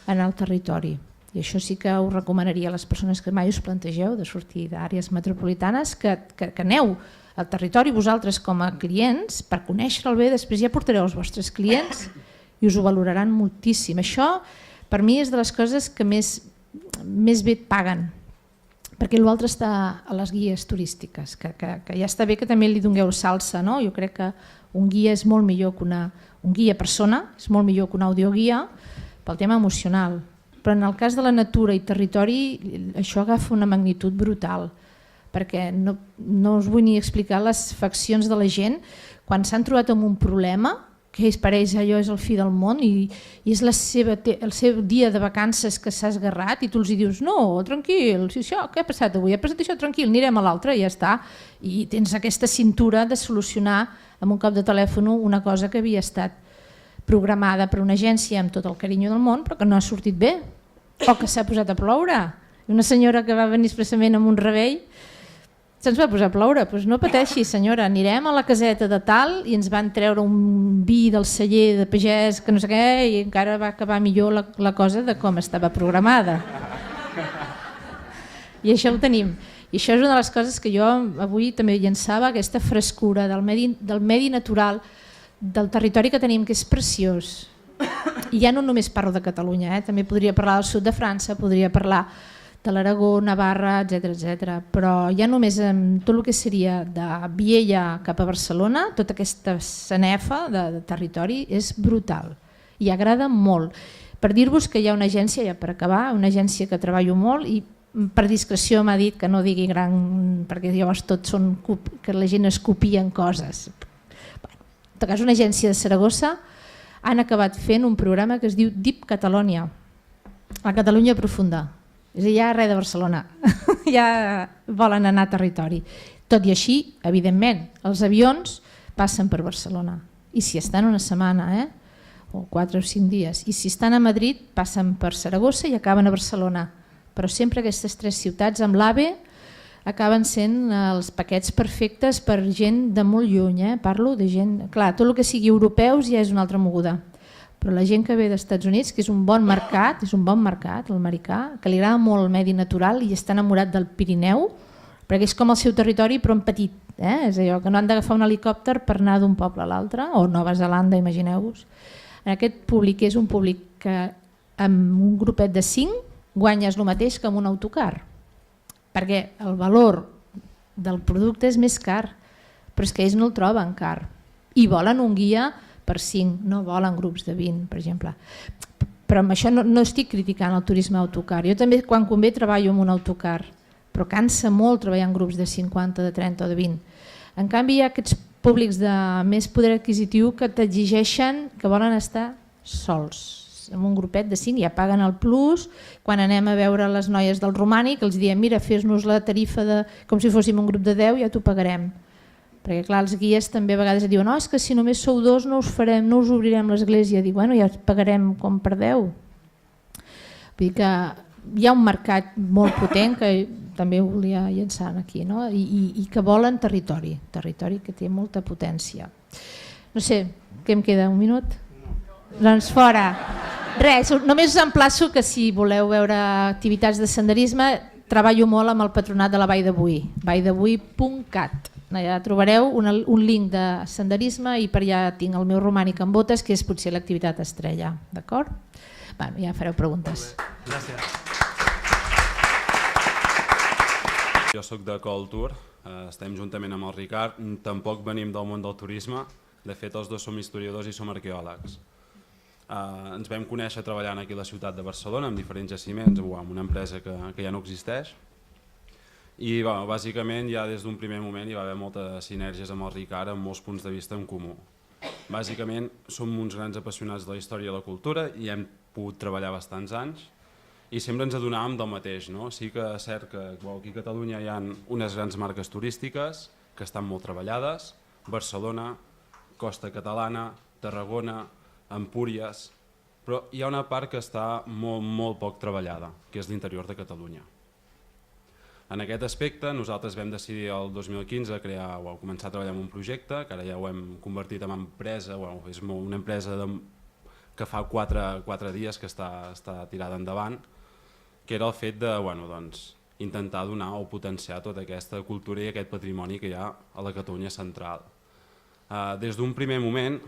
en el territori. I això sí que us recomanaria a les persones que mai us plantegeu de sortir d'àrees metropolitanes que aneu al territori vosaltres com a clients per conèixer-el bé, després ja portareu els vostres clients i us ho valoraran moltíssim. Això per mi és de les coses que més bé et paguen, perquè l'altre està a les guies turístiques, que ja està bé que també li dongueu salsa, no? Jo crec que un guia és molt millor que un guia persona, és molt millor que un audioguia pel tema emocional, però en el cas de la natura i territori això agafa una magnitud brutal, perquè no us vull ni explicar les faccions de la gent quan s'han trobat amb un problema que per ells allò és el fi del món i és el seu dia de vacances que s'ha esgarrat i tu els dius no, tranquil, si això, què ha passat avui? Ha passat això, tranquil, anirem a l'altre i ja està. I tens aquesta cintura de solucionar amb un cop de telèfon una cosa que havia estat programada per una agència amb tot el carinyo del món però que no ha sortit bé o que s'ha posat a ploure. Una senyora que va venir expressament amb un rebell se'ns va posar a ploure, doncs no pateixi senyora, anirem a la caseta de tal i ens van treure un vi del celler de pagès que no sé què i encara va acabar millor la cosa de com estava programada. I això ho tenim. I això és una de les coses que jo avui també llançava, aquesta frescura del medi natural, del territori que tenim, que és preciós. I ja no només parlo de Catalunya, també podria parlar del sud de França, podria parlar de l'Aragó, Navarra, etc. Però ja només amb tot el que seria de Viella cap a Barcelona, tota aquesta sanefa de territori és brutal i agrada molt. Per dir-vos que hi ha una agència, ja per acabar, una agència que treballo molt i per discreció m'ha dit que no digui gran, perquè llavors tots són que la gent es copia en coses. En tot cas, una agència de Saragossa han acabat fent un programa que es diu Deep Catalonia, la Catalunya profunda. És a dir, ja res de Barcelona, ja volen anar a territori. Tot i així, evidentment, els avions passen per Barcelona i si estan una setmana, o 4 o 5 dies, i si estan a Madrid passen per Saragossa i acaben a Barcelona. però sempre aquestes 3 ciutats amb l'AVE acaben sent els paquets perfectes per gent de molt lluny, parlo de gent... Clar, tot el que sigui europeus ja és una altra moguda, però la gent que ve dels Estats Units, que és un bon mercat, l'americà, que li agrada molt el medi natural i està enamorat del Pirineu, perquè és com el seu territori però en petit, és allò que no han d'agafar un helicòpter per anar d'un poble a l'altre, o Nova Zelanda, imagineu-vos. En aquest públic és un públic que amb un grupet de 5 guanyes el mateix que amb un autocar, perquè el valor del producte és més car, però és que ells no el troben car i volen un guia per 5, no volen grups de 20, per exemple. Però amb això no estic criticant el turisme d'autocar, jo també quan convé treballo amb un autocar, però cansa molt treballar en grups de 50, de 30 o de 20. En canvi hi ha aquests públics de més poder adquisitiu que t'exigeixen, que volen estar sols, amb un grupet de 5, ja paguen el plus. Quan anem a veure les noies del Romànic els diem, mira, fes-nos la tarifa com si fóssim un grup de 10, ja t'ho pagarem. Perquè clar, els guies també a vegades diuen, no, és que si només sou 2 no us farem, no us obrirem l'església. Dic, bueno, ja pagarem com per 10. Vull dir que hi ha un mercat molt potent que també ho volia llançar aquí, no? I que volen territori que té molta potència. No sé, què em queda, un minut? Doncs fora. Res, només us emplaço que si voleu veure activitats de senderisme, treballo molt amb el patronat de la Vall de Boí, valldebuí.cat. Allà trobareu un link de senderisme i per allà tinc el meu Romànic amb botes, que és potser l'activitat estrella, d'acord? Bueno, ja fareu preguntes. Gràcies. Jo soc de Col Tour, estem juntament amb el Ricard, tampoc venim del món del turisme, de fet els 2 som historiadors i som arqueòlegs. Ens vam conèixer treballant aquí a la ciutat de Barcelona amb diferents jaciments, amb una empresa que ja no existeix, i bàsicament ja des d'un primer moment hi va haver moltes sinergies amb el Ricard amb molts punts de vista en comú. Bàsicament som uns grans apassionats de la història i la cultura i hem pogut treballar bastants anys i sempre ens adonàvem del mateix. Sí que és cert que aquí a Catalunya hi ha unes grans marques turístiques que estan molt treballades, Barcelona, Costa Catalana, Tarragona, Empúries, però hi ha una part que està molt poc treballada, que és l'interior de Catalunya. En aquest aspecte nosaltres vam decidir el 2015 començar a treballar en un projecte, que ara ja ho hem convertit en empresa, és una empresa que fa 4 dies que està tirada endavant, que era el fet d'intentar donar o potenciar tota aquesta cultura i aquest patrimoni que hi ha a la Catalunya central. Des d'un primer moment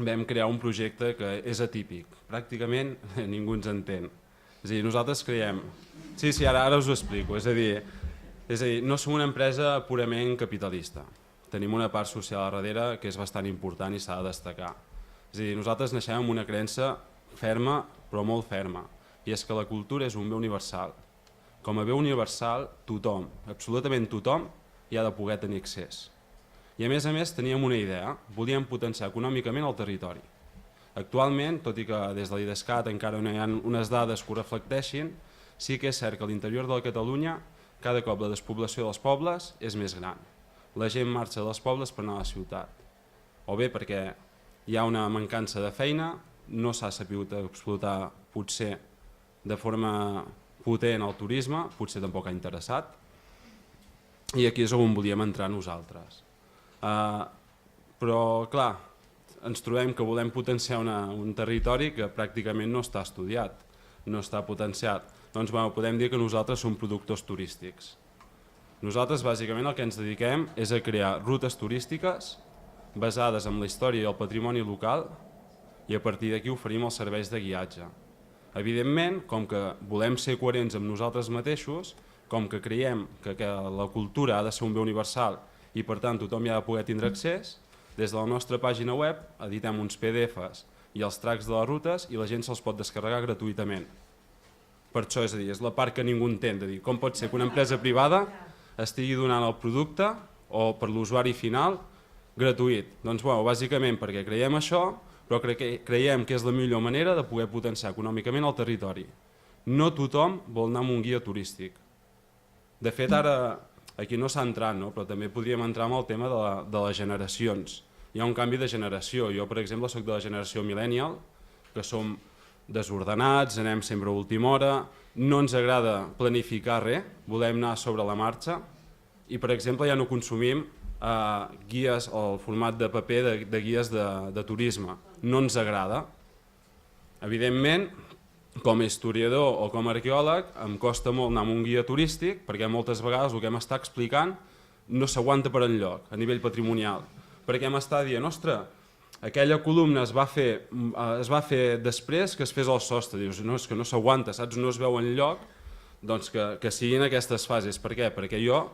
vam crear un projecte que és atípic, pràcticament ningú ens entén. És a dir, nosaltres creiem... Sí, ara us ho explico. És a dir, no som una empresa purament capitalista. Tenim una part social a darrere que és bastant important i s'ha de destacar. És a dir, nosaltres naixem amb una creença ferma, però molt ferma, i és que la cultura és un bé universal. Com a bé universal, tothom, absolutament tothom, hi ha de poder tenir accés. I a més teníem una idea, volíem potenciar econòmicament el territori. Actualment, tot i que des de l'IDESCAT encara no hi ha unes dades que ho reflecteixin, sí que és cert que a l'interior de la Catalunya cada cop la despoblació dels pobles és més gran. La gent marxa dels pobles per anar a la ciutat. O bé perquè hi ha una mancança de feina, no s'ha sabut explotar potser de forma potent el turisme, potser tampoc ha interessat, i aquí és on volíem entrar nosaltres. Però, clar, ens trobem que volem potenciar un territori que pràcticament no està estudiat, no està potenciat. Doncs podem dir que nosaltres som productors turístics. Nosaltres bàsicament el que ens dediquem és a crear rutes turístiques basades en la història i el patrimoni local i a partir d'aquí oferim els serveis de guiatge. Evidentment, com que volem ser coherents amb nosaltres mateixos, com que creiem que la cultura ha de ser un bé universal i per tant tothom hi ha de poder tindre accés, des de la nostra pàgina web editem uns PDFs i els tracks de les rutes i la gent se'ls pot descarregar gratuïtament. Per això, és a dir, és la part que ningú entén, de dir com pot ser que una empresa privada estigui donant el producte o per l'usuari final gratuït. Doncs bàsicament perquè creiem això, però creiem que és la millor manera de poder potenciar econòmicament el territori. No tothom vol anar amb un guia turístic. De fet, ara aquí no s'ha entrat, però també podríem entrar en el tema de les generacions. Hi ha un canvi de generació. Jo, per exemple, soc de la generació millennial, que som desordenats, anem sempre a última hora, no ens agrada planificar res, volem anar sobre la marxa i, per exemple, ja no consumim guies o el format de paper de guies de turisme. No ens agrada. Evidentment, com a historiador o com a arqueòleg, em costa molt anar amb un guia turístic perquè moltes vegades el que m'està explicant no s'aguanta per enlloc a nivell patrimonial. Perquè m'està dient, ostres, aquella columna es va fer després que es fes el sostre. Dius, no, és que no s'aguanta, saps? No es veu enlloc, doncs que siguin aquestes fases. Per què? Perquè jo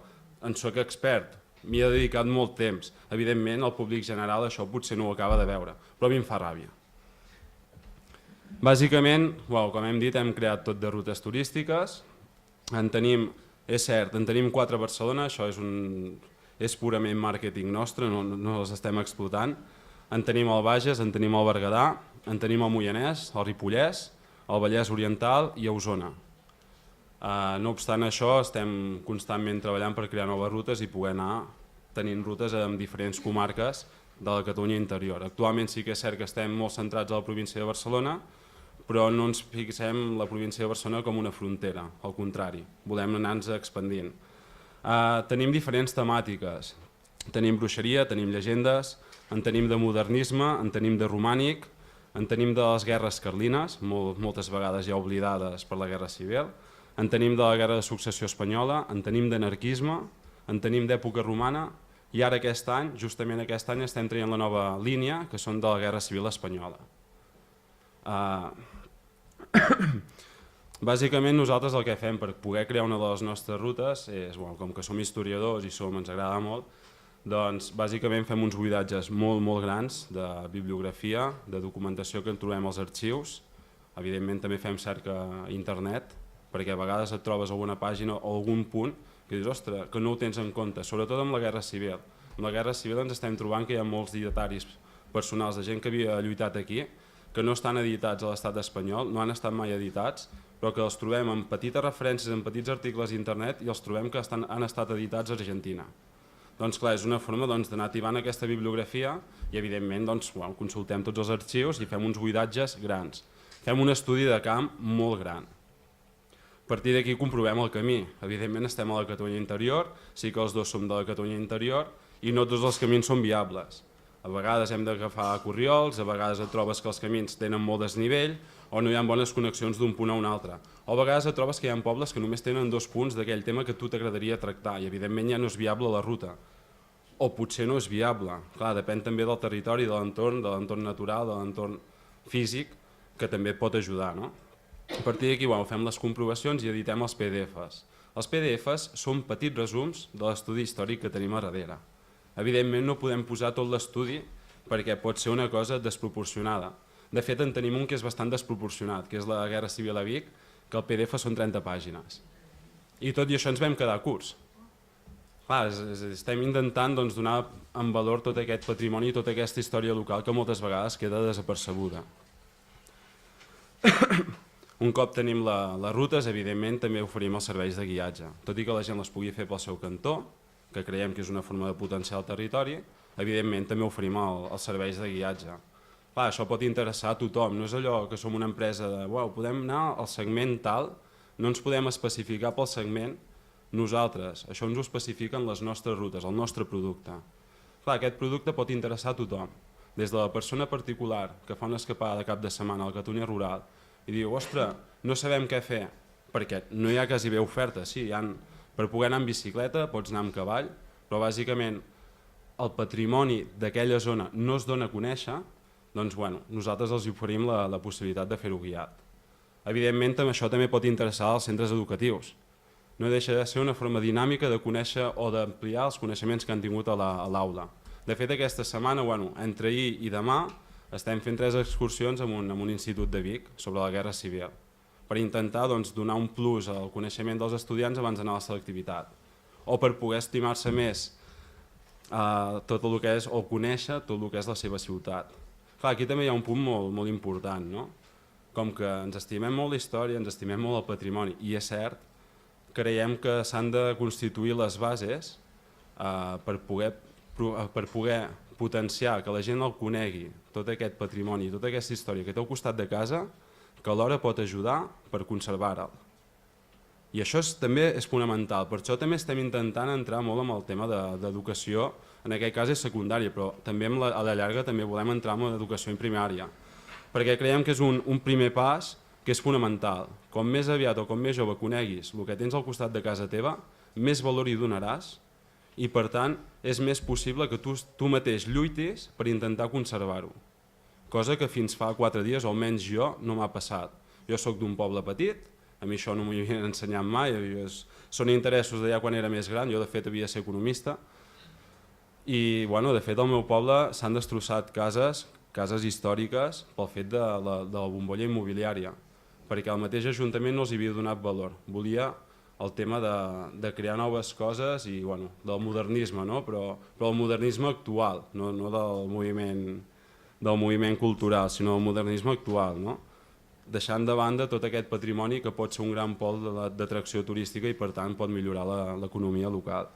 en soc expert, m'hi he dedicat molt temps. Evidentment, el públic general això potser no ho acaba de veure, però a mi em fa ràbia. Bàsicament, com hem dit, hem creat tot de rutes turístiques. És cert, en tenim 4 a Barcelona, això és purament màrqueting nostre, no els estem explotant. En tenim al Bages, en tenim al Berguedà, en tenim al Moianès, al Ripollès, al Vallès Oriental i a Osona. No obstant això, estem constantment treballant per crear noves rutes i poder anar tenint rutes en diferents comarques de la Catalunya interior. Actualment sí que és cert que estem molt centrats a la província de Barcelona, però no ens fixem la província de Barcelona com una frontera, al contrari, volem anar-nos expandint. Tenim diferents temàtiques, tenim bruixeria, tenim llegendes, en tenim de modernisme, en tenim de romànic, en tenim de les guerres carlines, moltes vegades ja oblidades per la Guerra Civil, en tenim de la Guerra de Successió Espanyola, en tenim d'anarquisme, en tenim d'època romana i ara aquest any, justament aquest any, estem traient la nova línia que són de la Guerra Civil Espanyola. Bàsicament nosaltres el que fem per poder crear una de les nostres rutes és, com que som historiadors i ens agrada molt, doncs bàsicament fem uns buidatges molt grans de bibliografia, de documentació que en trobem als arxius. Evidentment també fem cerca a internet, perquè a vegades et trobes alguna pàgina o algun punt que dius, ostres, que no ho tens en compte, sobretot amb la Guerra Civil. Amb la Guerra Civil ens estem trobant que hi ha molts dietaris personals de gent que havia lluitat aquí, que no estan editats a l'estat espanyol, no han estat mai editats, però que els trobem en petites referències, en petits articles d'internet i els trobem que han estat editats a Argentina. Doncs clar, és una forma d'anar tibant aquesta bibliografia i evidentment consultem tots els arxius i fem uns buidatges grans. Fem un estudi de camp molt gran. A partir d'aquí comprovem el camí. Evidentment estem a la Catalunya interior, sí que els dos som de la Catalunya interior i no tots els camins són viables. A vegades hem d'agafar corriols, a vegades et trobes que els camins tenen molt desnivell o no hi ha bones connexions d'un punt a un altre. O a vegades et trobes que hi ha pobles que només tenen 2 punts d'aquell tema que a tu t'agradaria tractar i evidentment ja no és viable la ruta. O potser no és viable. Clar, depèn també del territori, de l'entorn natural, de l'entorn físic, que també et pot ajudar, no? A partir d'aquí fem les comprovacions i editem els PDFs. Els PDFs són petits resums de l'estudi històric que tenim a darrere. Evidentment no podem posar tot l'estudi perquè pot ser una cosa desproporcionada. De fet, en tenim un que és bastant desproporcionat, que és la Guerra Civil a Vic, que el PDF són 30 pàgines. I tot i això ens vam quedar curts. Estem intentant donar en valor tot aquest patrimoni i tota aquesta història local que moltes vegades queda desapercebuda. Un cop tenim les rutes, evidentment també oferim els serveis de guiatge. Tot i que la gent les pugui fer pel seu cantó, que creiem que és una forma de potenciar el territori, evidentment també oferim els serveis de guiatge. Això pot interessar a tothom, no és allò que som una empresa de podem anar al segment tal, no ens podem especificar pel segment nosaltres, això ens ho especifiquen les nostres rutes, el nostre producte. Aquest producte pot interessar a tothom, des de la persona particular que fa una escapada de cap de setmana a la Catalunya rural i diu, ostres, no sabem què fer, perquè no hi ha quasi bé oferta, sí, per poder anar en bicicleta pots anar amb cavall, però bàsicament el patrimoni d'aquella zona no es dona a conèixer, doncs nosaltres els oferim la possibilitat de fer-ho guiat. Evidentment això també pot interessar als centres educatius, no deixa de ser una forma dinàmica de conèixer o d'ampliar els coneixements que han tingut a l'aula. De fet, aquesta setmana, entre ahir i demà, estem fent 3 excursions en un institut de Vic sobre la Guerra Civil per intentar donar un plus al coneixement dels estudiants abans d'anar a la selectivitat o per poder estimar-se més tot el que és o conèixer tot el que és la seva ciutat. Aquí també hi ha un punt molt important, com que ens estimem molt la història, ens estimem molt el patrimoni i és cert, creiem que s'han de constituir les bases per poder potenciar, que la gent el conegui, tot aquest patrimoni, tota aquesta història que té al costat de casa, que alhora pot ajudar per conservar-la. I això també és fonamental, per això també estem intentant entrar molt en el tema d'educació, en aquest cas és secundària, però també a la llarga també volem entrar en l'educació primària, perquè creiem que és un primer pas que és fonamental. Com més aviat o com més jove coneguis el que tens al costat de casa teva, més valor hi donaràs i per tant és més possible que tu mateix lluitis per intentar conservar-ho. Cosa que fins fa 4 dies, o almenys jo, no m'ha passat. Jo sóc d'un poble petit, a mi això no m'ho havien ensenyat mai, són interessos d'allà quan era més gran, jo de fet havia de ser economista, i de fet al meu poble s'han destrossat cases històriques pel fet de la bombolla immobiliària, perquè el mateix Ajuntament no els havia donat valor, volia el tema de crear noves coses i del modernisme, però el modernisme actual, no del moviment cultural, sinó del modernisme actual, deixant de banda tot aquest patrimoni que pot ser un gran pol d'atracció turística i per tant pot millorar l'economia local.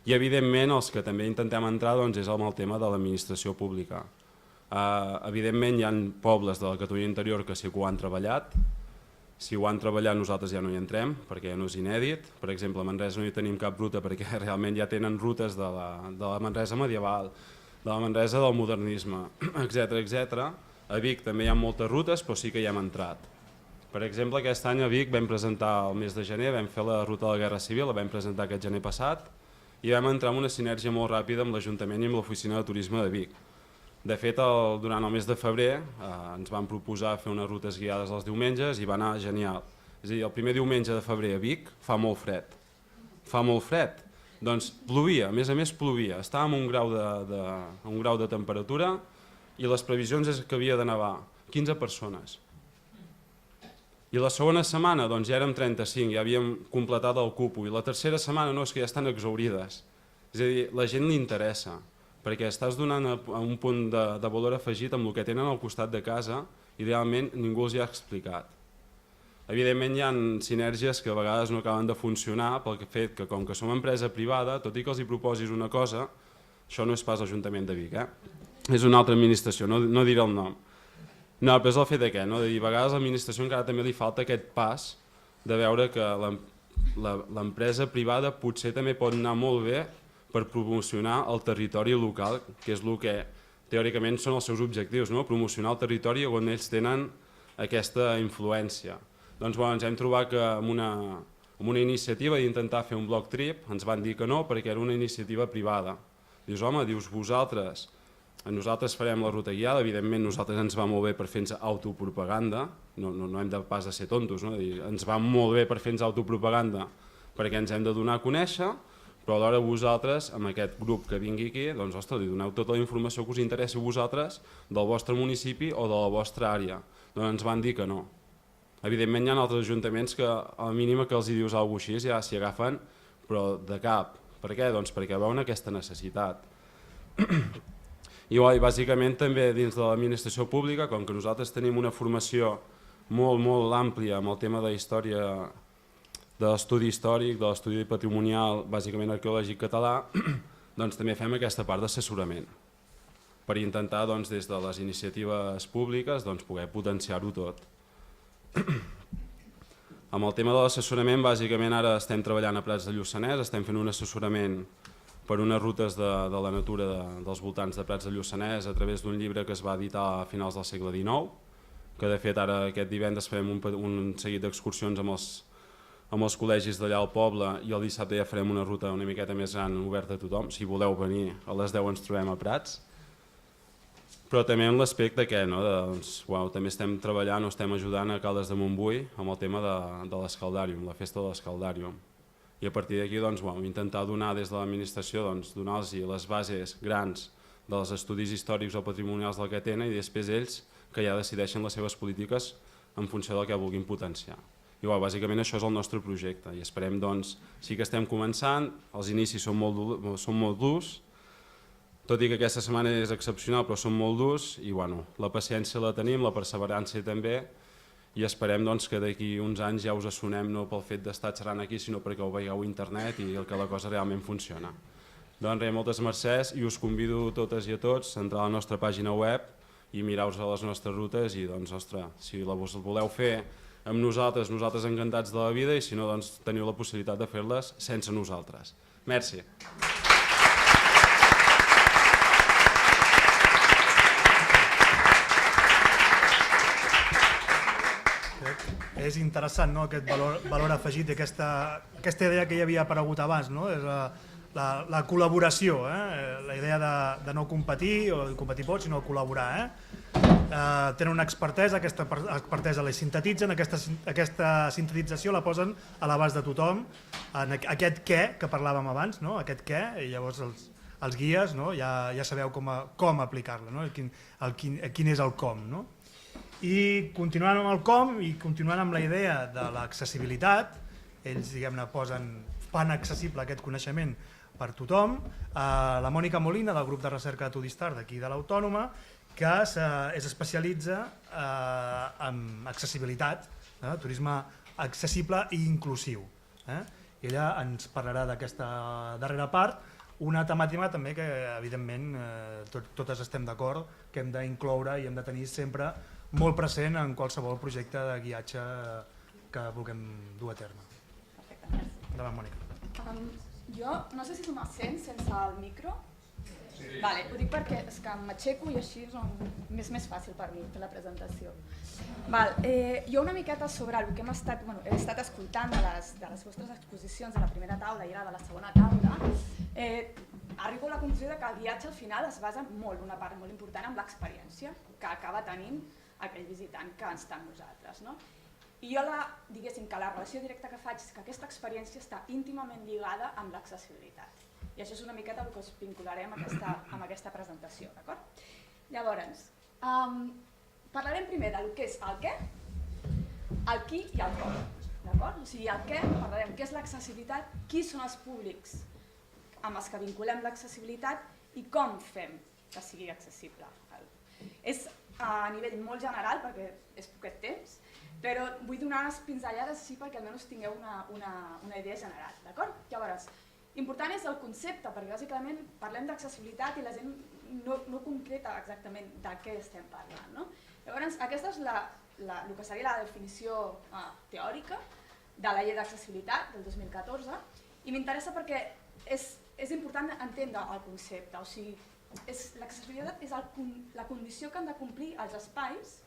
I evidentment els que també intentem entrar és amb el tema de l'administració pública. Evidentment hi ha pobles de la Catalunya interior que sí que ho han treballat, si ho han treballat nosaltres ja no hi entrem perquè ja no és inèdit, per exemple a Manresa no hi tenim cap ruta perquè realment ja tenen rutes de la Manresa medieval, de la Manresa del modernisme, etc. A Vic també hi ha moltes rutes, però sí que hi hem entrat. Per exemple, aquest any a Vic vam presentar el mes de gener, vam fer la ruta de la Guerra Civil, la vam presentar aquest gener passat, i vam entrar en una sinergia molt ràpida amb l'Ajuntament i amb l'Oficina de Turisme de Vic. De fet, durant el mes de febrer ens van proposar fer unes rutes guiades els diumenges i va anar genial. És a dir, el primer diumenge de febrer a Vic fa molt fred. Fa molt fred? Doncs plovia, a més plovia, estàvem a un grau de temperatura i les previsions és que havia de nevar 15 persones. I la segona setmana ja érem 35, ja havíem completat el cupo, i la tercera setmana no, és que ja estan exhaurides. És a dir, la gent li interessa, perquè estàs donant un punt de valor afegit amb el que tenen al costat de casa i realment ningú els hi ha explicat. Evidentment hi ha sinergies que a vegades no acaben de funcionar pel fet que com que som empresa privada, tot i que els hi proposis una cosa, això no és pas l'Ajuntament de Vic, és una altra administració, no diré el nom. No, però és el fet de què? A vegades a l'administració encara també li falta aquest pas de veure que l'empresa privada potser també pot anar molt bé per promocionar el territori local, que és el que teòricament són els seus objectius, promocionar el territori on ells tenen aquesta influència. Doncs ens hem trobat que amb una iniciativa d'intentar fer un block trip ens van dir que no perquè era una iniciativa privada. Dius, home, nosaltres farem la ruta guiada, evidentment nosaltres ens va molt bé per fer-nos autopropaganda, no hem de pas de ser tontos, ens va molt bé per fer-nos autopropaganda perquè ens hem de donar a conèixer, però alhora vosaltres, amb aquest grup que vingui aquí, doncs ostres, li doneu tota la informació que us interessi a vosaltres del vostre municipi o de la vostra àrea. Doncs ens van dir que no. Evidentment hi ha altres ajuntaments que a la mínima que els hi dius alguna cosa així ja s'hi agafen, però de cap. Per què? Doncs perquè veuen aquesta necessitat. I bàsicament també dins de l'administració pública, com que nosaltres tenim una formació molt àmplia amb el tema de història, de l'estudi històric, de l'estudi patrimonial, bàsicament arqueològic català, doncs també fem aquesta part d'assessorament per intentar des de les iniciatives públiques poder potenciar-ho tot. Amb el tema de l'assessorament, bàsicament ara estem treballant a Prats de Lluçanès, estem fent un assessorament per unes rutes de la natura dels voltants de Prats de Lluçanès a través d'un llibre que es va editar a finals del segle XIX, que de fet ara aquest divendres farem un seguit d'excursions amb els col·legis d'allà al poble i el dissabte ja farem una ruta una miqueta més gran oberta a tothom. Si voleu venir, a les 10 ens trobem a Prats. Però també en l'aspecte que també estem treballant o estem ajudant a Caldes de Montbui amb el tema de l'Escaldàrium, la festa de l'Escaldàrium. I a partir d'aquí intentar donar des de l'administració, donar-los les bases grans dels estudis històrics o patrimonials del que tenen i després ells que ja decideixen les seves polítiques en funció del que vulguin potenciar. I bàsicament això és el nostre projecte i esperem, sí que estem començant, els inicis són molt durs, tot i que aquesta setmana és excepcional però són molt durs i la paciència la tenim, la perseverància també, i esperem que d'aquí uns anys ja us assonem no pel fet d'estar xerrant aquí sinó perquè ho veieu a internet i que la cosa realment funciona. Doncs res, moltes mercès i us convido totes i a tots a entrar a la nostra pàgina web i mirar-vos les nostres rutes i ostres, si la voleu fer amb nosaltres encantats de la vida, i si no, doncs teniu la possibilitat de fer-les sense nosaltres. Merci. És interessant, no?, aquest valor afegit i aquesta idea que hi havia aparegut abans, no?, és la col·laboració, la idea de no competir, o competir pots, sinó col·laborar. Tenen una expertesa, aquesta expertesa la sintetitzen, aquesta sintetització la posen a l'abast de tothom, en aquest què que parlàvem abans, aquest què, i llavors els guies ja sabeu com aplicar-la, quin és el com. I continuant amb el com i continuant amb la idea de l'accessibilitat, ells diguem-ne fan accessible aquest coneixement per tothom, la Mònica Molina del grup de recerca de Tudistar d'aquí de l'Autònoma, que es especialitza en accessibilitat, turisme accessible i inclusiu. Ella ens parlarà d'aquesta darrera part, una temàtica també que evidentment totes estem d'acord que hem d'incloure i hem de tenir sempre molt present en qualsevol projecte de guiatge que vulguem dur a terme. Perfecte, merci. Endavant, Mònica. Jo no sé si se m'assent sense el micro. Sí. Vale, ho dic perquè és que m'aixeco i així és més fàcil per mi fer la presentació. Jo una miqueta sobre el que he estat escoltant de les vostres exposicions de la primera taula i ara de la segona taula, arribo a la conclusió que el guiatge al final es basa molt, una part molt important, en l'experiència que acaba tenint aquell visitant que està amb nosaltres. I jo diguéssim que la relació directa que faig és que aquesta experiència està íntimament lligada amb l'accessibilitat. I això és una miqueta el que us vincularem amb aquesta presentació, d'acord? Llavors, parlarem primer del que és el què, el qui i el com, d'acord? O sigui, el què, parlarem què és l'accessibilitat, qui són els públics amb els que vinculem l'accessibilitat i com fem que sigui accessible. És a nivell molt general, perquè és poquet temps, però vull donar unes pinzellades així perquè almenys tingueu una idea general, d'acord? Llavors, important és el concepte, perquè bàsicament parlem d'accessibilitat i la gent no concreta exactament de què estem parlant. Llavors, aquesta és el que seria la definició teòrica de la llei d'accessibilitat del 2014 i m'interessa perquè és important entendre el concepte, o sigui, l'accessibilitat és la condició que han de complir els espais,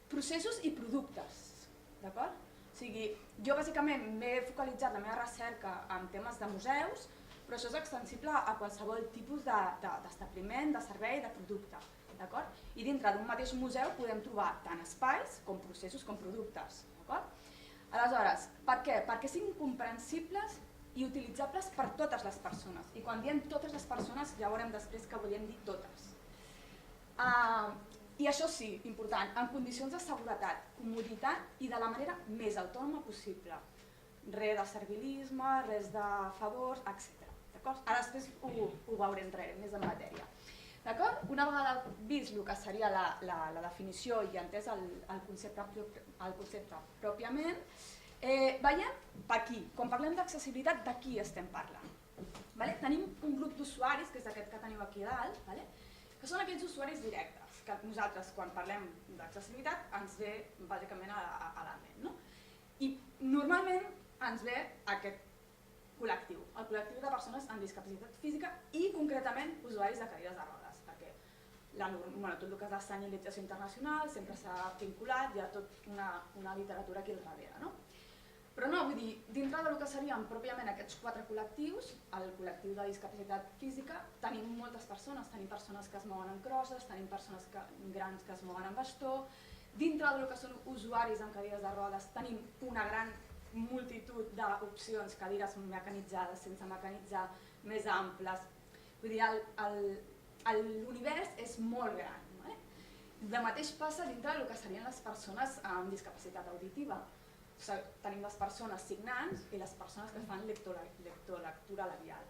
processos i productes, d'acord? O sigui, jo bàsicament m'he focalitzat la meva recerca en temes de museus, però això és extensible a qualsevol tipus d'establiment, de servei, de producte, d'acord? I dintre d'un mateix museu podem trobar tant espais com processos com productes, d'acord? Aleshores, per què? Perquè siguin comprensibles i utilitzables per totes les persones. I quan diem totes les persones ja veurem després que volíem dir totes. I això sí, important, en condicions de seguretat, comoditat i de la manera més autònoma possible. Res de servilisme, res de favors, etc. Ara després ho veurem més en matèria. Una vegada vist el que seria la definició i entès el concepte pròpiament, veiem per aquí, quan parlem d'accessibilitat, de qui estem parlant. Tenim un grup d'usuaris, que és aquest que teniu aquí a dalt, que són aquells usuaris directes, que nosaltres quan parlem d'accessibilitat ens ve bàsicament a la ment. I normalment ens ve aquest col·lectiu, el col·lectiu de persones amb discapacitat física i concretament usuaris de cadires de rodes, perquè tot el que és la senyalització internacional sempre s'ha vinculat, hi ha tota una literatura aquí al darrere. Però no, vull dir, dintre del que serien pròpiament aquests 4 col·lectius, el col·lectiu de discapacitat física, tenim moltes persones, tenim persones que es mouen en crosses, tenim persones grans que es mouen en bastó, dintre del que són usuaris amb cadires de rodes tenim una gran multitud d'opcions, cadires mecanitzades, sense mecanitzar, més amples, vull dir, l'univers és molt gran. De mateix passa dintre del que serien les persones amb discapacitat auditiva. Tenim les persones signants i les persones que fan lectura labial.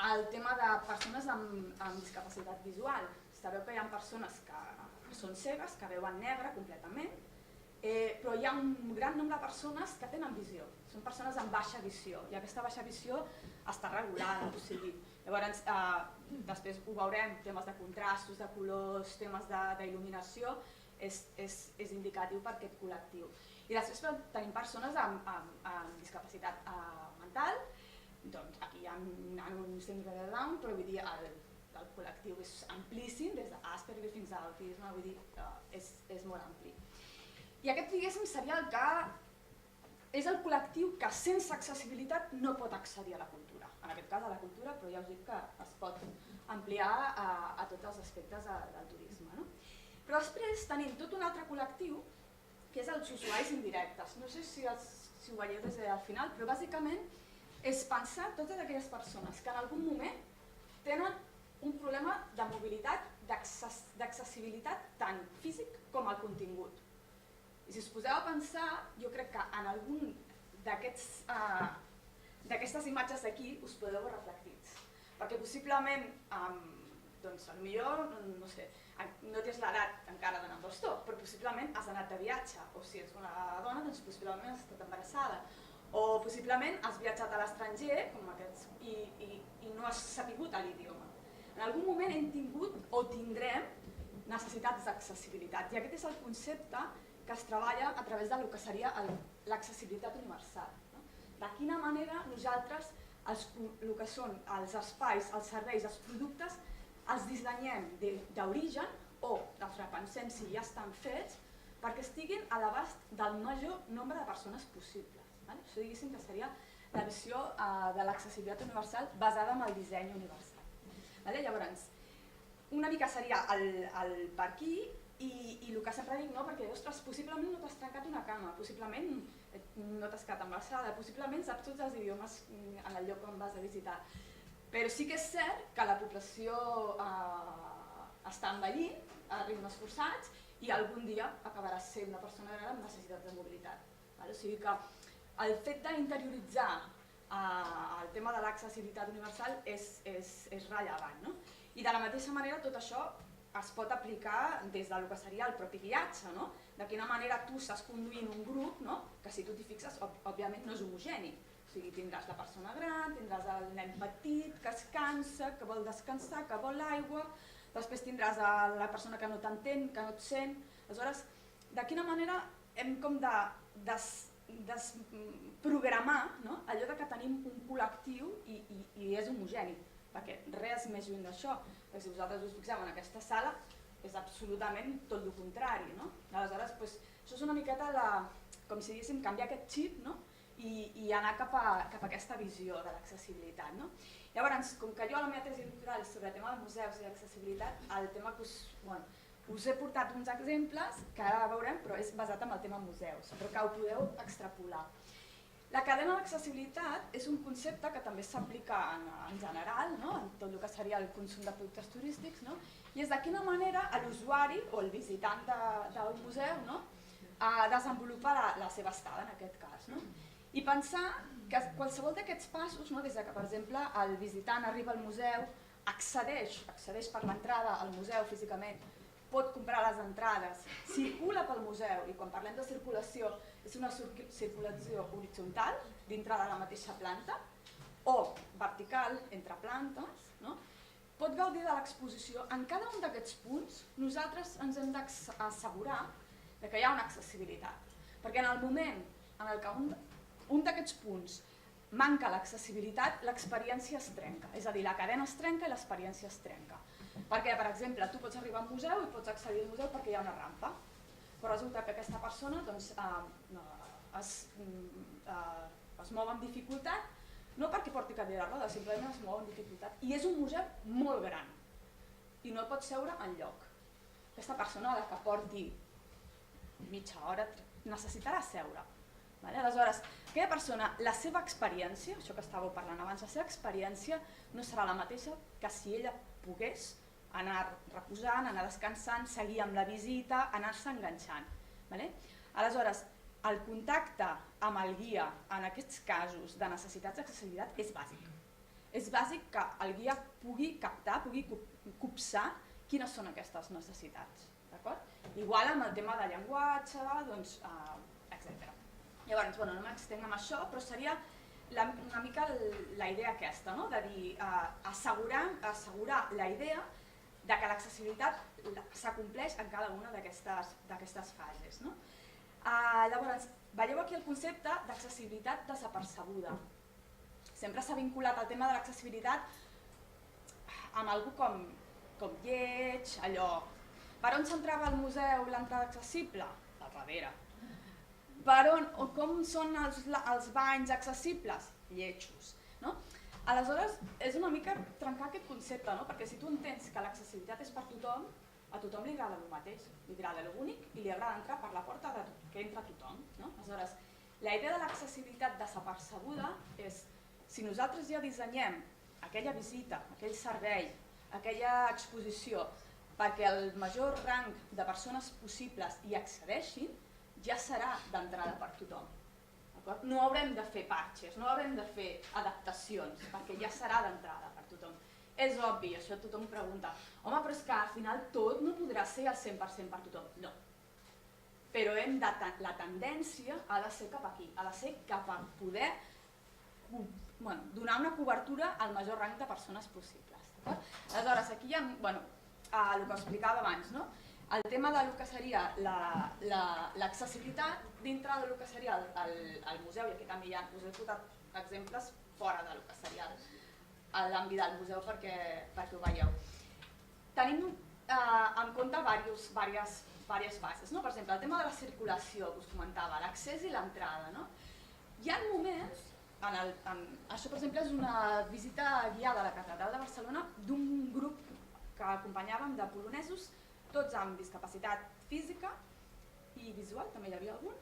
El tema de persones amb discapacitat visual. Sabeu que hi ha persones que són cegues, que veuen negre completament, però hi ha un gran nombre de persones que tenen visió. Són persones amb baixa visió i aquesta baixa visió està regulada. Llavors, després ho veurem, temes de contrastos, de colors, temes d'il·luminació, és indicatiu per aquest col·lectiu. I després tenim persones amb discapacitat mental, doncs aquí hi ha un síndrome de Down, però vull dir, el col·lectiu és amplíssim, des d'Asperger fins a autisme, vull dir, és molt ampli. I aquest, diguéssim, seria el que és el col·lectiu que sense accessibilitat no pot accedir a la cultura. En aquest cas a la cultura, però ja us dic que es pot ampliar a tots els aspectes del turisme. Però després tenim tot un altre col·lectiu, que és els usuaris indirectes. No sé si ho veieu des del final, però bàsicament és pensar totes aquelles persones que en algun moment tenen un problema de mobilitat, d'accessibilitat tant físic com al contingut. I si us poseu a pensar, jo crec que en algun d'aquestes imatges d'aquí us podeu veure reflectits. Perquè possiblement, doncs potser, no sé, no tens l'edat encara d'anar amb bastó, però possiblement has anat de viatge, o si ets una dona, doncs possiblement has estat embarassada, o possiblement has viatjat a l'estranger i no has sapigut l'idioma. En algun moment hem tingut o tindrem necessitats d'accessibilitat, i aquest és el concepte que es treballa a través del que seria l'accessibilitat universal. De quina manera nosaltres el que són els espais, els serveis, els productes, els dissenyem d'origen o els repensem si ja estan fets perquè estiguin a l'abast del major nombre de persones possibles. Això diguéssim que seria la visió de l'accessibilitat universal basada en el disseny universal. Llavors, una mica seria el per aquí i el que sempre dic, perquè ostres, possiblement no t'has trencat una cama, possiblement no t'has quedat embarassada, possiblement saps tots els idiomes en el lloc on vas a visitar. Però sí que és cert que la població està envellint a ritmes forçats i algun dia acabaràs sent una persona gran amb necessitats de mobilitat. O sigui que el fet d'interioritzar el tema de l'accessibilitat universal és rellevant. I de la mateixa manera tot això es pot aplicar des del que seria el propi viatge, de quina manera tu estàs conduint un grup, que si tu t'hi fixes, òbviament no és homogeni. O sigui, tindràs la persona gran, tindràs el nen petit que es cansa, que vol descansar, que vol aigua, després tindràs la persona que no t'entén, que no et sent. Aleshores, de quina manera hem com de desprogramar allò que tenim un col·lectiu i és homogeni, perquè res més lluny d'això. Si vosaltres us fixeu en aquesta sala, és absolutament tot el contrari. Aleshores, això és una miqueta com si diguéssim canviar aquest xip i anar cap a aquesta visió de l'accessibilitat. Llavors, com que jo a la meva tesi doctoral és sobre el tema de museus i l'accessibilitat, el tema que us he portat uns exemples que ara veurem, però és basat en el tema museus, però que ho podeu extrapolar. La cadena d'accessibilitat és un concepte que també s'aplica en general, en tot el que seria el consum de productes turístics, i és de quina manera l'usuari o el visitant del museu desenvolupa la seva estada en aquest cas. I pensar que qualsevol d'aquests passos, des que, per exemple, el visitant arriba al museu, accedeix per l'entrada al museu físicament, pot comprar les entrades, circula pel museu, i quan parlem de circulació és una circulació horitzontal dintre de la mateixa planta o vertical entre plantes, pot gaudir de l'exposició. En cada un d'aquests punts nosaltres ens hem d'assegurar que hi ha una accessibilitat, perquè en el moment en què un d'aquests punts manca l'accessibilitat, l'experiència es trenca, és a dir, la cadena es trenca i l'experiència es trenca. Perquè, per exemple, tu pots arribar al museu i pots accedir al museu perquè hi ha una rampa, però resulta que aquesta persona es mou amb dificultat, no perquè porti cadira de rodes, simplement es mou amb dificultat. I és un museu molt gran i no pot seure enlloc. Aquesta persona, a la que porti mitja hora, necessitarà seure. Aleshores, aquella persona, la seva experiència, això que estàveu parlant abans, la seva experiència no serà la mateixa que si ella pogués anar reposant, anar descansant, seguir amb la visita, anar-se enganxant. Aleshores, el contacte amb el guia en aquests casos de necessitats d'accessibilitat és bàsic. És bàsic que el guia pugui captar, pugui copsar quines són aquestes necessitats. Igual amb el tema de llenguatge, etc. Llavors, no m'extenc amb això, però seria una mica la idea aquesta, de dir, assegurar la idea de que l'accessibilitat s'acompleix en cada una d'aquestes fases. No? Llavors, veieu aquí el concepte d'accessibilitat desapercebuda. Sempre s'ha vinculat el tema de l'accessibilitat amb algú com lleig, allò. Per on s'entrava al museu l'entrada accessible? Del darrere. Com són els banys accessibles? Lletjos. No? Aleshores, és una mica trencar aquest concepte, no? Perquè si tu entens que l'accessibilitat és per tothom, a tothom li agrada el mateix, li agrada l'únic i li agrada entrar per la porta que entra tothom. No? Aleshores, la idea de l'accessibilitat desapercebuda és, si nosaltres ja dissenyem aquella visita, aquell servei, aquella exposició, perquè el major rang de persones possibles hi accedeixin, ja serà d'entrada per tothom. No haurem de fer parxes, no haurem de fer adaptacions, perquè ja serà d'entrada per tothom. És obvi, això tothom pregunta, home, però és que al final tot no podrà ser al 100% per tothom. No. Però la tendència ha de ser cap aquí, ha de ser cap a poder donar una cobertura al major rang de persones possibles. Aleshores, aquí hi ha el que explicava abans, no? El tema del que seria l'accessibilitat dintre del que seria el museu, i aquí també us he posat exemples fora del que seria l'àmbit del museu perquè ho veieu. Tenim en compte diverses fases. Per exemple, el tema de la circulació, que us comentava, l'accés i l'entrada. Hi ha moments, això per exemple és una visita guiada a la Catedral de Barcelona d'un grup que acompanyàvem de polonesos, tots amb discapacitat física i visual, també hi havia algun,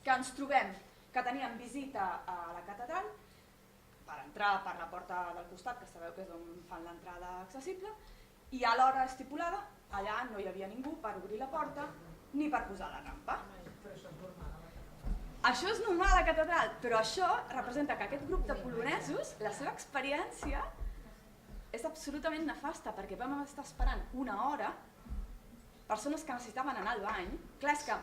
que ens trobem que teníem visita a la catedral per entrar per la porta del costat, que sabeu que és on fan l'entrada accessible, i a l'hora estipulada allà no hi havia ningú per obrir la porta ni per posar la rampa. Això és normal a la catedral, però això representa que aquest grup de polonesos, la seva experiència és absolutament nefasta, perquè vam estar esperant una hora persones que necessitaven anar al bany. Clar, és que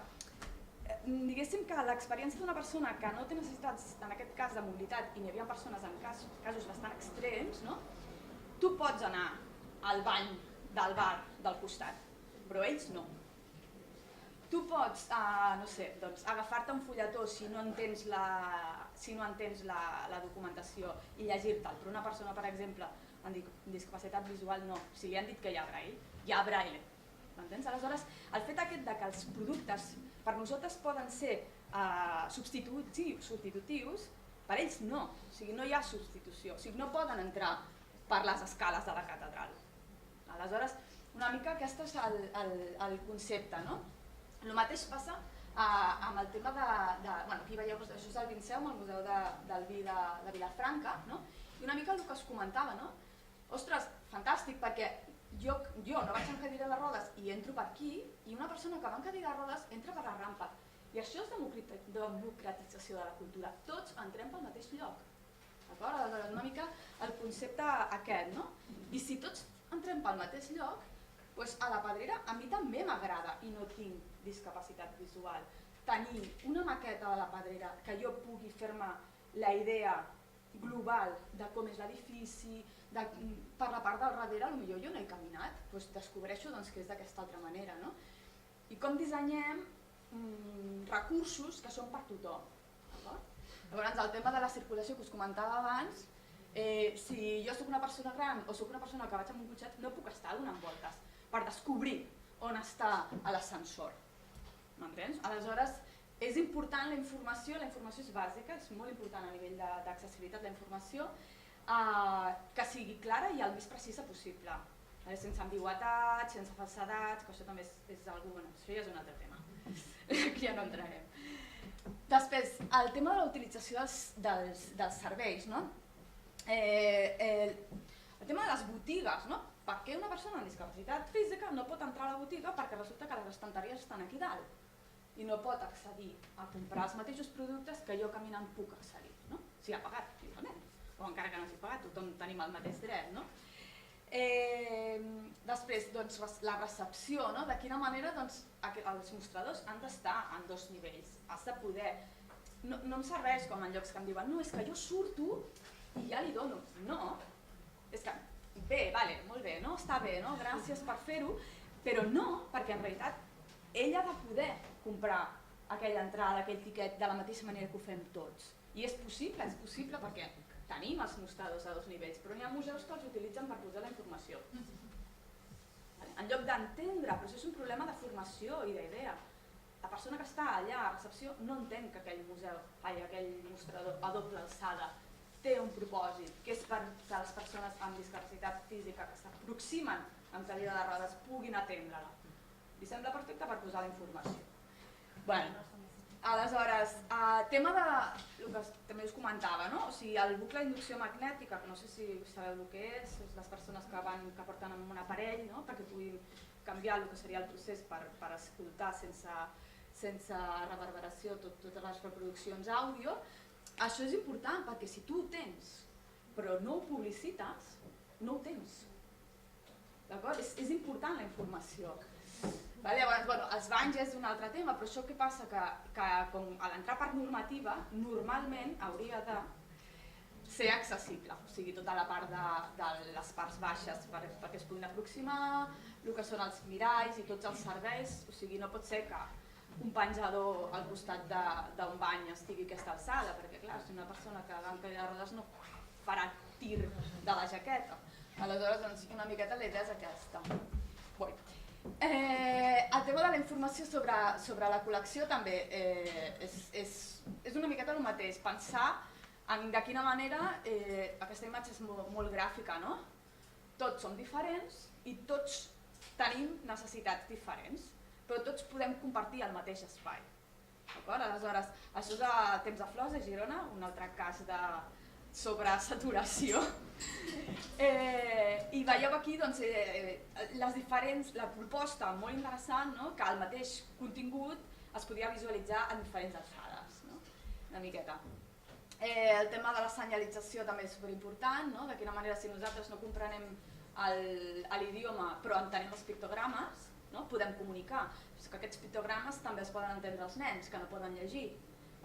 diguéssim que l'experiència d'una persona que no té necessitats, en aquest cas de mobilitat, i n'hi havia persones en casos bastant extrems, tu pots anar al bany del bar del costat, però ells no. Tu pots, agafar-te un fulletó si no entens la documentació i llegir-te'l, però una persona, per exemple, amb discapacitat visual no, si li han dit que hi ha braille, m'entens? Aleshores, el fet aquest que els productes per nosaltres poden ser substitutius, per ells no, o sigui, no hi ha substitució, o sigui, no poden entrar per les escales de la catedral. Aleshores, una mica aquest és el concepte, no? El mateix passa amb el tema aquí veieu, això és el Vinceum, el Museu del Vi de Vilafranca, i una mica el que es comentava, ostres, fantàstic, perquè jo no vaig amb cadira de rodes i entro per aquí, i una persona que va amb cadira de rodes entra per la rampa. I això és democratització de la cultura, tots entrem pel mateix lloc. Aleshores, una mica el concepte aquest, no? I si tots entrem pel mateix lloc, a la Pedrera a mi també m'agrada, i no tinc discapacitat visual, tenir una maqueta de la Pedrera que jo pugui fer-me la idea global de com és l'edifici, per la part del darrere, potser jo no he caminat, descobreixo que és d'aquesta altra manera. I com dissenyem recursos que són per tothom. Llavors, el tema de la circulació que us comentava abans, si jo soc una persona gran o soc una persona que vaig amb un cotxet, no puc estar donant voltes per descobrir on està l'ascensor. M'entens? Aleshores, és important la informació és bàsica, és molt important a nivell d'accessibilitat la informació, que sigui clara i el més precisa possible, sense ambigüitats, sense falsedats, que això també és alguna cosa, això ja és un altre tema, que ja no entrarem. Després, el tema de la utilització dels serveis, el tema de les botigues, per què una persona amb discapacitat física no pot entrar a la botiga perquè resulta que les estanteries estan aquí dalt i no pot accedir a comprar els mateixos productes que jo caminant puc accedir, si ha pagat, o encara que no hagi pagat, tothom tenim el mateix dret. Després, la recepció, de quina manera els mostradors han d'estar en dos nivells, has de poder... No em serveix com en llocs que em diuen no, és que jo surto i ja li dono. No, és que bé, vale, molt bé, no? Està bé, no? Gràcies per fer-ho, però no, perquè en realitat ell ha de poder comprar aquella entrada, aquell tiquet, de la mateixa manera que ho fem tots. I és possible perquè tenim els mostradors a 2 nivells, però n'hi ha museus que els utilitzen per posar la informació. En lloc d'entendre, però això és un problema de formació i d'idea. La persona que està allà a recepció no entén que aquell mostrador a doble alçada té un propòsit, que és perquè les persones amb discapacitat física que s'aproximen amb cadira de rodes puguin atendre-la. Li sembla perfecte per posar la informació. Aleshores, tema de el que també us comentava, no? O sigui, el bucle d'inducció magnètica, que no sé si sabeu el que és les persones que porten amb un aparell, no? Perquè puguin canviar el que seria el procés per escoltar sense reverberació totes les reproduccions àudio. Això és important perquè si tu ho tens però no ho publicites, no ho tens. D'acord? És important la informació. Llavors, els banys és un altre tema, però això què passa? Que com a l'entrar per normativa, normalment hauria de ser accessible, o sigui, tota la part de les parts baixes perquè es puguin aproximar, el que són els miralls i tots els serveis, o sigui, no pot ser que un penjador al costat d'un bany estigui a aquesta alçada, perquè clar, si una persona que va amb cadira de rodes no farà tir de la jaqueta. Aleshores, doncs, una miqueta la idea és aquesta. El tema de la informació sobre la col·lecció també és una miqueta el mateix, pensar de quina manera aquesta imatge és molt gràfica, no? Tots som diferents i tots tenim necessitats diferents, però tots podem compartir el mateix espai. Aleshores, això és a Temps de Flors de Girona, un altre cas de sobresaturació. I veieu aquí la proposta molt interessant, que el mateix contingut es podia visualitzar en diferents alçades, una miqueta. El tema de la senyalització també és superimportant, de quina manera si nosaltres no comprenem l'idioma però entenem els pictogrames, podem comunicar. Que aquests pictogrames també es poden entendre els nens que no poden llegir.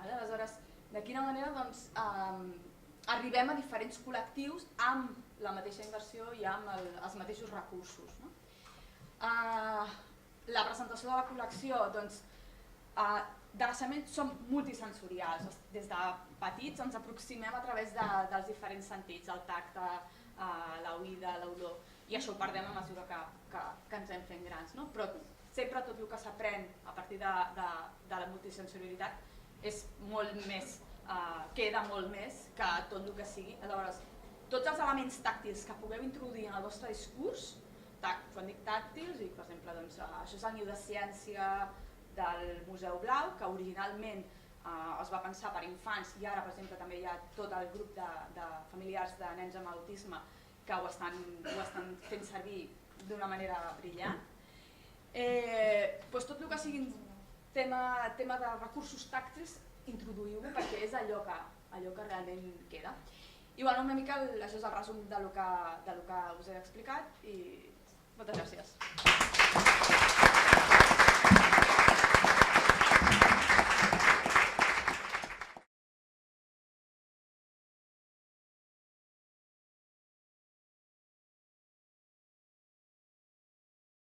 Aleshores, de quina manera arribem a diferents col·lectius amb la mateixa inversió i amb els mateixos recursos. La presentació de la col·lecció, de naixement som multisensorials. Des de petits ens aproximem a través dels diferents sentits, el tacte, l'oïda, l'olor, i això ho perdem a mesura que ens anem fent grans. Però sempre tot el que s'aprèn a partir de la multisensorialitat és molt més, queda molt més que tot el que sigui. Aleshores, tots els elements tàctils que pugueu introduir en el vostre discurs, quan dic tàctils, i per exemple, això és el Niu de Ciència del Museu Blau, que originalment es va pensar per infants i ara, per exemple, també hi ha tot el grup de familiars de nens amb autisme que ho estan fent servir d'una manera brillant. Tot el que sigui tema de recursos tàctils, introduïu-ho perquè és allò que realment queda. I una mica això és el resum del que us he explicat i moltes gràcies.